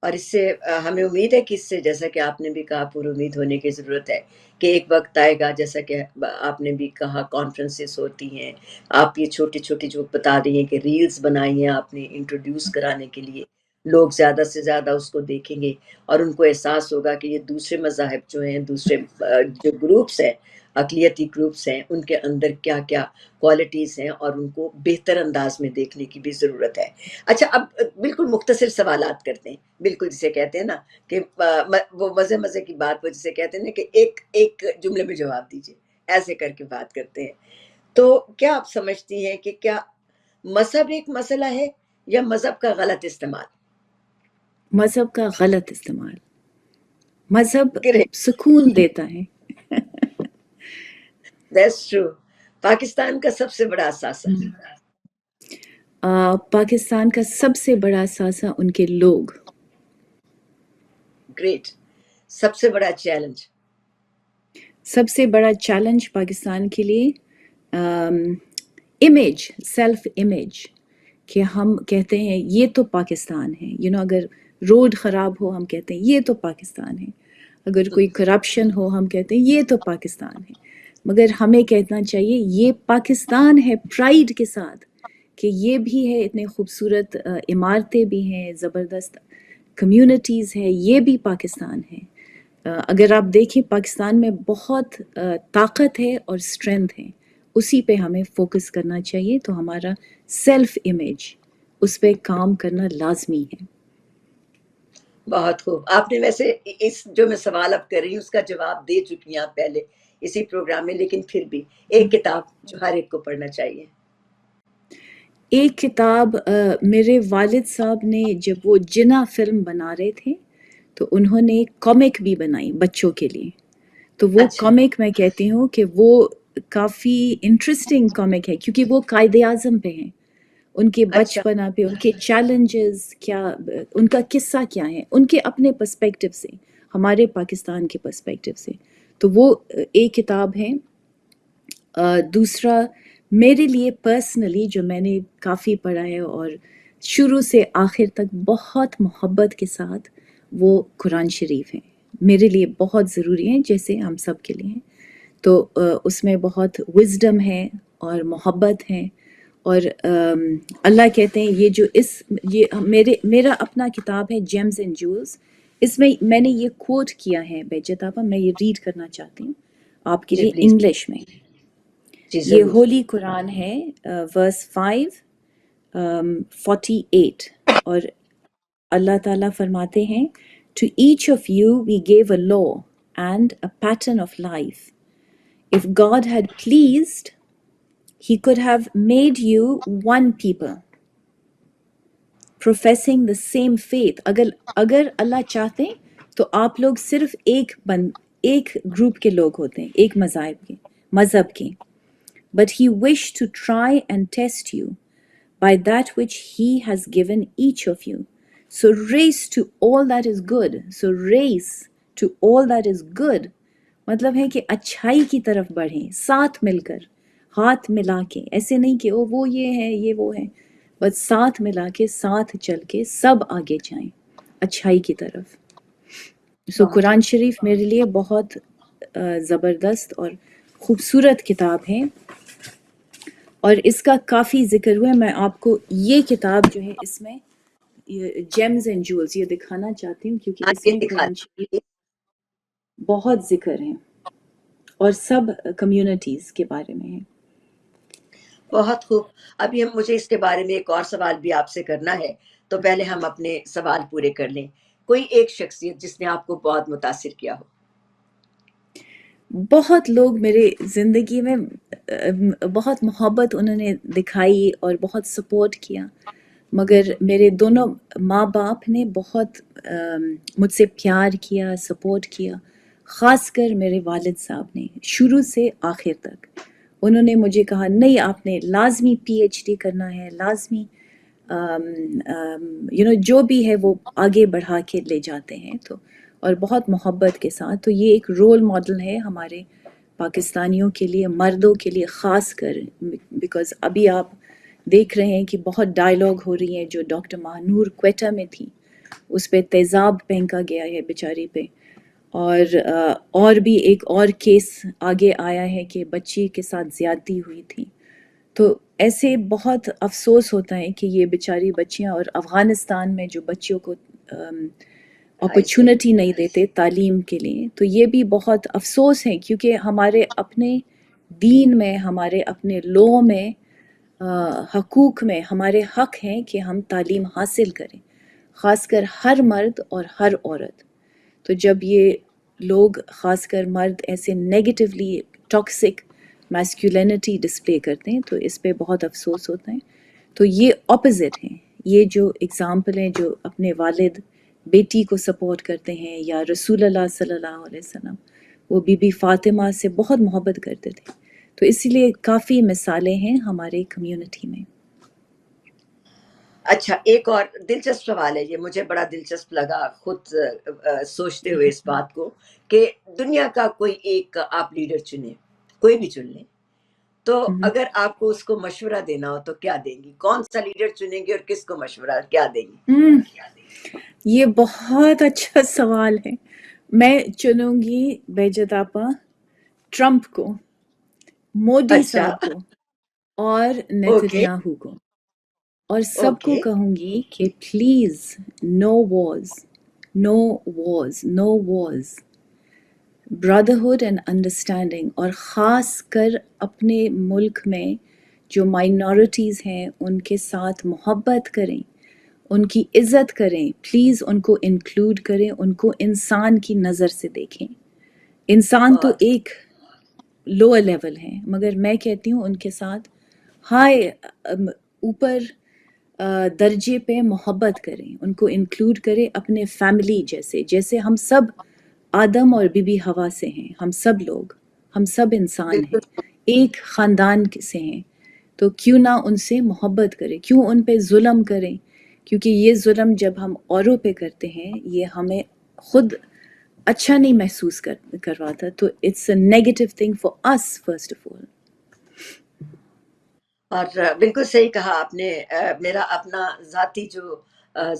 اور اس سے ہمیں امید ہے کہ اس سے, جیسا کہ آپ نے بھی کہا, پر امید ہونے کی ضرورت ہے کہ ایک وقت آئے گا, جیسا کہ آپ نے بھی کہا کانفرنسز ہوتی ہیں, آپ یہ چھوٹی چھوٹی جو بتا رہی ہیں کہ ریلز بنائی ہیں آپ نے انٹروڈیوس کرانے کے لیے, لوگ زیادہ سے زیادہ اس کو دیکھیں گے اور ان کو احساس ہوگا کہ یہ دوسرے مذاہب جو ہیں, دوسرے جو گروپس ہیں, اقلیتی گروپس ہیں, ان کے اندر کیا کیا کوالٹیز ہیں, اور ان کو بہتر انداز میں دیکھنے کی بھی ضرورت ہے. اچھا, اب بالکل مختصر سوالات کرتے ہیں, بالکل جسے کہتے ہیں نا کہ وہ مزے کی بات, وہ جسے کہتے ہیں نا کہ ایک جملے میں جواب دیجیے, ایسے کر کے بات کرتے ہیں. تو کیا آپ سمجھتی ہیں کہ کیا مذہب ایک مسئلہ ہے یا مذہب کا غلط استعمال؟ مذہب کا غلط استعمال. مذہب Great. سکون دیتا ہے. That's true. پاکستان کا سب سے بڑا اثاثہ. پاکستان کا سب سے بڑا اثاثہ ان کے لوگ. گریٹ. سب سے بڑا چیلنج. سب سے بڑا چیلنج پاکستان کے لیے امیج, سیلف امیج, کہ ہم کہتے ہیں یہ تو پاکستان ہے. اگر روڈ خراب ہو ہم کہتے ہیں یہ تو پاکستان ہے. اگر کوئی کرپشن ہو ہم کہتے ہیں یہ تو پاکستان ہے. مگر ہمیں کہنا چاہیے یہ پاکستان ہے پرائیڈ کے ساتھ, کہ یہ بھی ہے, اتنے خوبصورت عمارتیں بھی ہیں, زبردست کمیونٹیز ہیں, یہ بھی پاکستان ہے. اگر آپ دیکھیں پاکستان میں بہت طاقت ہے اور اسٹرینتھ ہے, اسی پہ ہمیں فوکس کرنا چاہیے. تو ہمارا سیلف امیج, اس پہ کام کرنا لازمی ہے. بہت خوب. آپ نے ویسے اس جو میں سوال اب کر رہی ہوں اس کا جواب دے چکی ہیں آپ پہلے اسی پروگرام میں, لیکن پھر بھی ایک کتاب جو ہر ایک کو پڑھنا چاہیے. ایک کتاب, میرے والد صاحب نے جب وہ جنا فلم بنا رہے تھے تو انہوں نے کامک بھی بنائی بچوں کے لیے. تو وہ اچھا. کامک میں کہتی ہوں کہ وہ کافی انٹرسٹنگ کامک ہے, کیونکہ وہ قائد اعظم پہ ہیں, ان کے اچھا. بچپنا پہ, ان کے چیلنجز کیا, ان کا قصہ کیا ہے, ان کے اپنے پرسپیکٹیو سے, ہمارے پاکستان کے پرسپیکٹیو سے. تو وہ ایک کتاب ہے. دوسرا میرے لیے پرسنلی جو میں نے کافی پڑھا ہے اور شروع سے آخر تک بہت محبت کے ساتھ, وہ قرآن شریف ہے. میرے لیے بہت ضروری ہے, جیسے ہم سب کے لیے ہیں. تو اس میں بہت وزڈم ہے اور محبت ہے. اور اللہ کہتے ہیں یہ میرا اپنا کتاب ہے جیمز اینڈ جولز. اس میں نے یہ کوٹ کیا ہے بہجت آپا, میں یہ ریڈ کرنا چاہتی ہوں آپ کے جی لیے پلیز. انگلش میں. جی یہ ضرور. ہولی قرآن ہے, ورس 5:48, اور اللہ تعالیٰ فرماتے ہیں To each of you we gave a law and a pattern of life. If God had pleased, He could have made you one people, professing the same faith. اگر اللہ چاہتے تو آپ لوگ صرف ایک گروپ کے لوگ ہوتے ہیں, ایک مذہب کے. But he wished to try and test you by that which he has given each of you. So race to all that is good. So race to all that is good. مطلب ہے کہ اچھائی کی طرف بڑھیں, ساتھ مل کر, ہاتھ ملا کے. ایسے نہیں کہ وہ یہ ہے یہ وہ ہے, بس ساتھ ملا کے, ساتھ چل کے سب آگے جائیں اچھائی کی طرف. سو قرآن شریف میرے لیے بہت زبردست اور خوبصورت کتاب ہے, اور اس کا کافی ذکر ہوا ہے. میں آپ کو یہ کتاب جو ہے اس میں جیمز اینڈ جولز یہ دکھانا چاہتی ہوں, کیونکہ اس یہ میں دکھا قرآن شریف بہت ذکر ہے اور سب کمیونٹیز کے بارے میں ہے. بہت خوب. ابھی مجھے اس کے بارے میں ایک اور سوال بھی آپ سے کرنا ہے, تو پہلے ہم اپنے سوال پورے کر لیں. کوئی ایک شخصیت جس نے آپ کو بہت متاثر کیا ہو. بہت لوگ میرے زندگی میں بہت محبت انہوں نے دکھائی اور بہت سپورٹ کیا, مگر میرے دونوں ماں باپ نے بہت مجھ سے پیار کیا, سپورٹ کیا. خاص کر میرے والد صاحب نے شروع سے آخر تک انہوں نے مجھے کہا نہیں آپ نے لازمی PhD کرنا ہے, لازمی جو بھی ہے وہ آگے بڑھا کے لے جاتے ہیں، تو اور بہت محبت کے ساتھ. تو یہ ایک رول ماڈل ہے ہمارے پاکستانیوں کے لیے، مردوں کے لیے خاص کر، بیکاز ابھی آپ دیکھ رہے ہیں کہ بہت ڈائلاگ ہو رہی ہیں. جو ڈاکٹر ماہنور کوئٹہ میں تھی، اس پہ تیزاب پھینکا گیا ہے بیچاری پہ، اور بھی ایک اور کیس آگے آیا ہے کہ بچی کے ساتھ زیادتی ہوئی تھی. تو ایسے بہت افسوس ہوتا ہے کہ یہ بیچاری بچیاں، اور افغانستان میں جو بچیوں کو اپرچونٹی نہیں دیتے تعلیم کے لیے، تو یہ بھی بہت افسوس ہے، کیونکہ ہمارے اپنے دین میں، ہمارے اپنے لو میں، حقوق میں ہمارے حق ہیں کہ ہم تعلیم حاصل کریں، خاص کر ہر مرد اور ہر عورت. تو جب یہ لوگ، خاص کر مرد، ایسے نیگیٹیولی ٹاکسک میسکولینٹی ڈسپلے کرتے ہیں، تو اس پہ بہت افسوس ہوتا ہے. تو یہ اپوزٹ ہیں، یہ جو اگزامپل ہیں، جو اپنے والد بیٹی کو سپورٹ کرتے ہیں، یا رسول اللہ صلی اللہ علیہ وسلم، وہ بی بی فاطمہ سے بہت محبت کرتے تھے. تو اسی لیے کافی مثالیں ہیں ہمارے کمیونٹی میں. اچھا، ایک اور دلچسپ سوال ہے، یہ مجھے بڑا دلچسپ لگا خود سوچتے ہوئے اس بات کو، کہ دنیا کا کوئی ایک آپ لیڈر چنیں، کوئی بھی چن لیں، تو اگر آپ کو اس کو مشورہ دینا ہو تو کیا دیں گی؟ کون سا لیڈر چنیں گے اور کس کو مشورہ کیا دیں گی؟ یہ بہت اچھا سوال ہے. میں چنوں گی بہجت آپا ٹرمپ کو، مودی اچھا، صاحب کو، اور اوکے نیتنیاہو کو، اور سب کو اوکے، کہوں گی کہ please no wars, no wars, no wars, brotherhood and understanding. اور خاص کر اپنے ملک میں جو مائنورٹیز ہیں ان کے ساتھ محبت کریں، ان کی عزت کریں، پلیز ان کو انکلوڈ کریں، ان کو انسان کی نظر سے دیکھیں. انسان تو بہت ایک لوور لیول ہے، مگر میں کہتی ہوں ان کے ساتھ ہائی اوپر درجے پہ محبت کریں، ان کو انکلوڈ کریں اپنے فیملی جیسے ہم سب آدم اور بی بی ہوا سے ہیں. ہم سب لوگ، ہم سب انسان ہیں، بالکل. ایک خاندان سے ہیں. تو کیوں نہ ان سے محبت کریں، کیوں ان پہ ظلم کریں؟ کیونکہ یہ ظلم جب ہم اوروں پہ کرتے ہیں، یہ ہمیں خود اچھا نہیں محسوس کرواتا. تو it's a negative thing for us first of all. اور بالکل صحیح کہا آپ نے. میرا اپنا ذاتی جو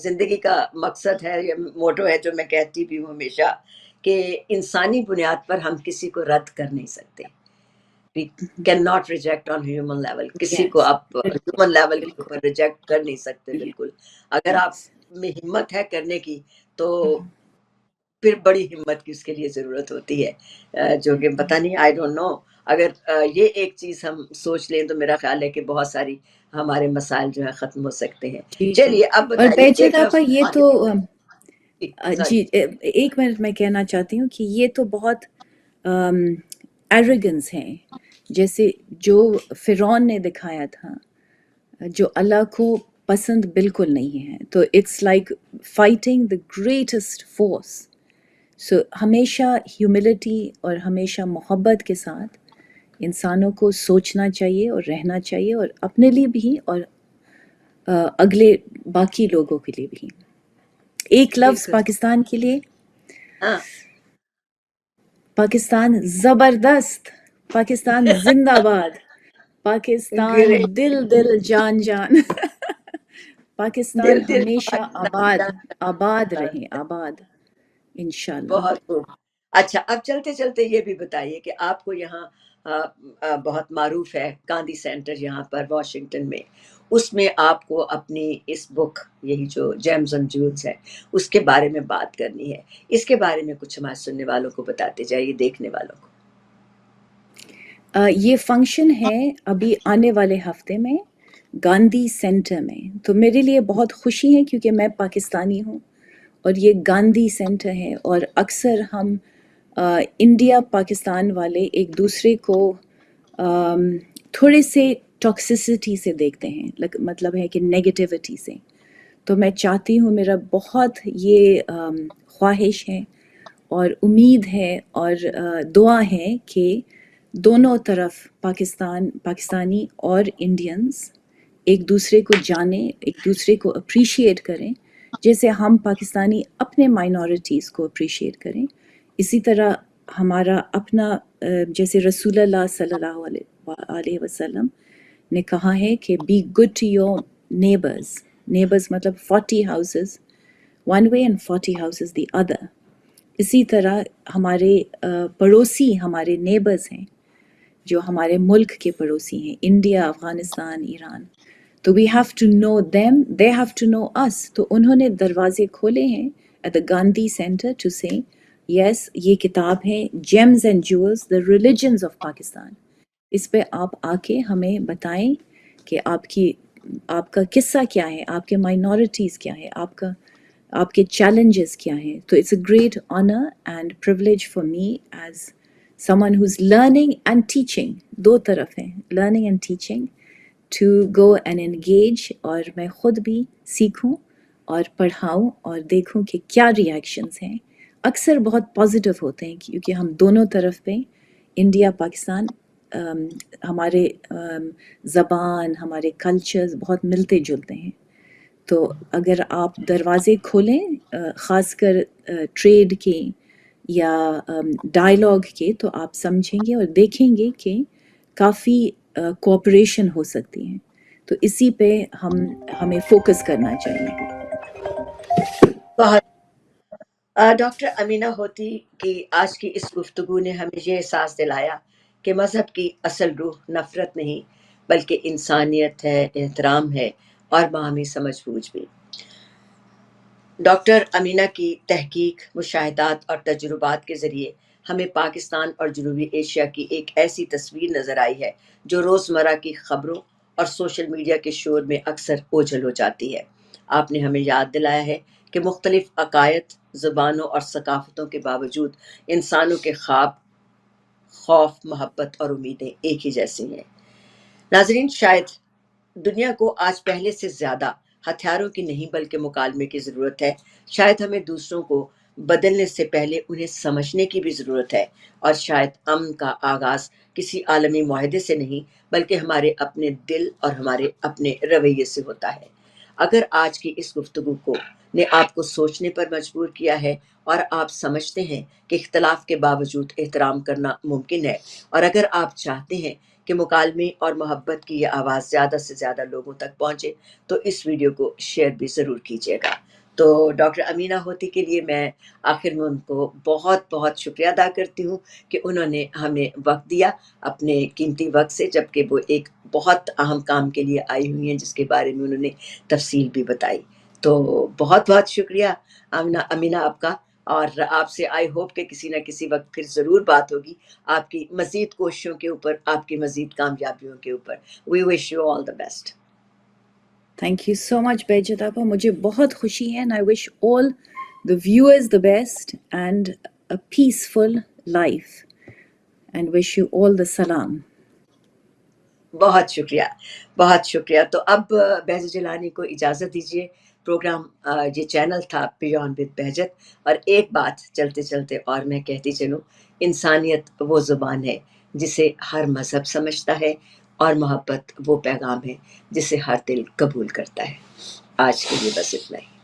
زندگی کا مقصد ہے یا موٹو ہے، جو میں کہتی بھی ہوں ہمیشہ، کہ انسانی بنیاد پر ہم کسی کو رد کر نہیں سکتے. We can not reject on human level. کسی کو یس، آپ بالکل ہیومن لیول کے بالکل. اوپر ریجیکٹ کر نہیں سکتے. بالکل. اگر آپ یس. میں ہمت ہے کرنے کی، تو پھر بڑی ہمت کی اس کے لیے ضرورت ہوتی ہے، جو کہ پتہ نہیں، آئی ڈونٹ نو. اگر یہ ایک چیز ہم سوچ لیں تو میرا خیال ہے کہ بہت ساری ہمارے مسائل جو ہے ختم ہو سکتے ہیں. جی جی. چلیے اب اور بتائیے بہجت ایک آپا، لفظ یہ آگے. تو سوری. جی، ایک منٹ میں کہنا چاہتی ہوں کہ یہ تو بہت ایروگنس ہیں، جیسے جو فرعون نے دکھایا تھا، جو اللہ کو پسند بالکل نہیں ہے. تو it's like fighting the greatest force. So ہمیشہ ہیوملٹی اور ہمیشہ محبت کے ساتھ انسانوں کو سوچنا چاہیے اور رہنا چاہیے، اور اپنے لیے بھی اور اگلے باقی لوگوں کے لیے بھی. ایک لفظ بالکل. پاکستان کے لیے، ہاں. پاکستان زبردست، پاکستان زندہ باد، پاکستان گریٹ. دل دل جان جان. پاکستان دل دل ہمیشہ آباد، آباد رہے، آباد انشاءاللہ. بہت خوب. اچھا، اب چلتے چلتے یہ بھی بتائیے کہ آپ کو یہاں بہت معروف ہے گاندھی سینٹر یہاں پر واشنگٹن میں، اس میں آپ کو اپنی اس بک، یہی جو جیمز اینڈ جولز ہے، اس کے بارے میں بات کرنی ہے. اس کے بارے میں کچھ ہمارے سننے والوں کو بتاتے جائیے، دیکھنے والوں کو. یہ فنکشن ہے ابھی آنے والے ہفتے میں گاندھی سینٹر میں. تو میرے لیے بہت خوشی ہے کیونکہ میں پاکستانی ہوں اور یہ گاندھی سینٹر ہے، اور اکثر ہم انڈیا پاکستان والے ایک دوسرے کو تھوڑے سے ٹاکسیسٹی سے دیکھتے ہیں، مطلب ہے کہ نیگیٹیوٹی سے. تو میں چاہتی ہوں، میرا بہت یہ خواہش ہے اور امید ہے اور دعا ہے کہ دونوں طرف پاکستانی اور انڈینز ایک دوسرے کو جانیں، ایک دوسرے کو اپریشیٹ کریں، جیسے ہم پاکستانی اپنے مائنورٹیز کو اپریشیٹ کریں، اسی طرح ہمارا اپنا جیسے رسول اللہ صلی اللہ علیہ وسلم نے کہا ہے کہ be good to your neighbours, neighbours مطلب 40 houses one way and 40 houses the other. اسی طرح ہمارے پڑوسی ہمارے نیبرز ہیں جو ہمارے ملک کے پڑوسی ہیں، انڈیا، افغانستان، ایران، تو we have to know them, they have to know us. تو انہوں نے دروازے کھولے ہیں at the Gandhi centre to say yes یہ کتاب ہے gems and jewels the religions of Pakistan. اس پہ آپ آ کے ہمیں بتائیں کہ آپ کا قصہ کیا ہے، آپ کے مائنورٹیز کیا ہے، آپ کے چیلنجز کیا ہیں. تو it's a great honour and privilege for me as someone who's learning and teaching، دو طرف ہیں، learning and teaching، to go and engage، اور میں خود بھی سیکھوں اور پڑھاؤں اور دیکھوں کہ کیا ریئیکشنز ہیں. اکثر بہت پازیٹیو ہوتے ہیں کیونکہ ہم دونوں طرف پہ انڈیا پاکستان ہمارے زبان، ہمارے کلچرز بہت ملتے جلتے ہیں. تو اگر آپ دروازے کھولیں خاص کر ٹریڈ کے یا ڈائلاگ کے، تو آپ سمجھیں گے اور دیکھیں گے کہ کافی کوآپریشن ہو سکتی ہیں. تو اسی پہ ہمیں فوکس کرنا چاہیے. بہت ڈاکٹر امینہ ہوتی کی آج کی اس گفتگو نے ہمیں یہ احساس دلایا کہ مذہب کی اصل روح نفرت نہیں بلکہ انسانیت ہے، احترام ہے اور باہمی سمجھ بوجھ بھی. ڈاکٹر امینہ کی تحقیق، مشاہدات اور تجربات کے ذریعے ہمیں پاکستان اور جنوبی ایشیا کی ایک ایسی تصویر نظر آئی ہے جو روزمرہ کی خبروں اور سوشل میڈیا کے شور میں اکثر اوجھل ہو جاتی ہے. آپ نے ہمیں یاد دلایا ہے کہ مختلف عقائد، زبانوں اور ثقافتوں کے باوجود انسانوں کے خواب، خوف، محبت اور امیدیں ایک ہی جیسی ہیں. ناظرین، شاید دنیا کو آج پہلے سے زیادہ ہتھیاروں کی نہیں بلکہ مکالمے کی ضرورت ہے. شاید ہمیں دوسروں کو بدلنے سے پہلے انہیں سمجھنے کی بھی ضرورت ہے، اور شاید امن کا آغاز کسی عالمی معاہدے سے نہیں بلکہ ہمارے اپنے دل اور ہمارے اپنے رویے سے ہوتا ہے. اگر آج کی اس گفتگو نے آپ کو سوچنے پر مجبور کیا ہے اور آپ سمجھتے ہیں کہ اختلاف کے باوجود احترام کرنا ممکن ہے، اور اگر آپ چاہتے ہیں کہ مکالمے اور محبت کی یہ آواز زیادہ سے زیادہ لوگوں تک پہنچے، تو اس ویڈیو کو شیئر بھی ضرور کیجیے گا. تو ڈاکٹر امینہ ہوتی کے لیے میں آخر میں ان کو بہت بہت شکریہ ادا کرتی ہوں کہ انہوں نے ہمیں وقت دیا اپنے قیمتی وقت سے، جبکہ وہ ایک بہت اہم کام کے لیے آئی ہوئی ہیں جس کے بارے میں انہوں نے تفصیل بھی بتائی. تو بہت بہت شکریہ امینہ آپ کا، اور آپ سے آئی ہوپ کہ کسی نہ کسی وقت پھر ضرور بات ہوگی آپ کی مزید کوششوں کے اوپر، آپ کی مزید کامیابیوں کے اوپر. We wish you all the best. Thank you so much Bahjat آپا، مجھے بہت خوشی ہے. And I wish all the viewers the best and a peaceful life and wish you all the سلام. بہت شکریہ، بہت شکریہ. تو اب بہجت جیلانی کو اجازت دیجیے. پروگرام یہ چینل تھا بیانڈ ود بہجت، اور ایک بات چلتے چلتے اور میں کہتی چلوں، انسانیت وہ زبان ہے جسے ہر مذہب سمجھتا ہے، اور محبت وہ پیغام ہے جسے ہر دل قبول کرتا ہے. آج کے لیے بس اتنا ہی.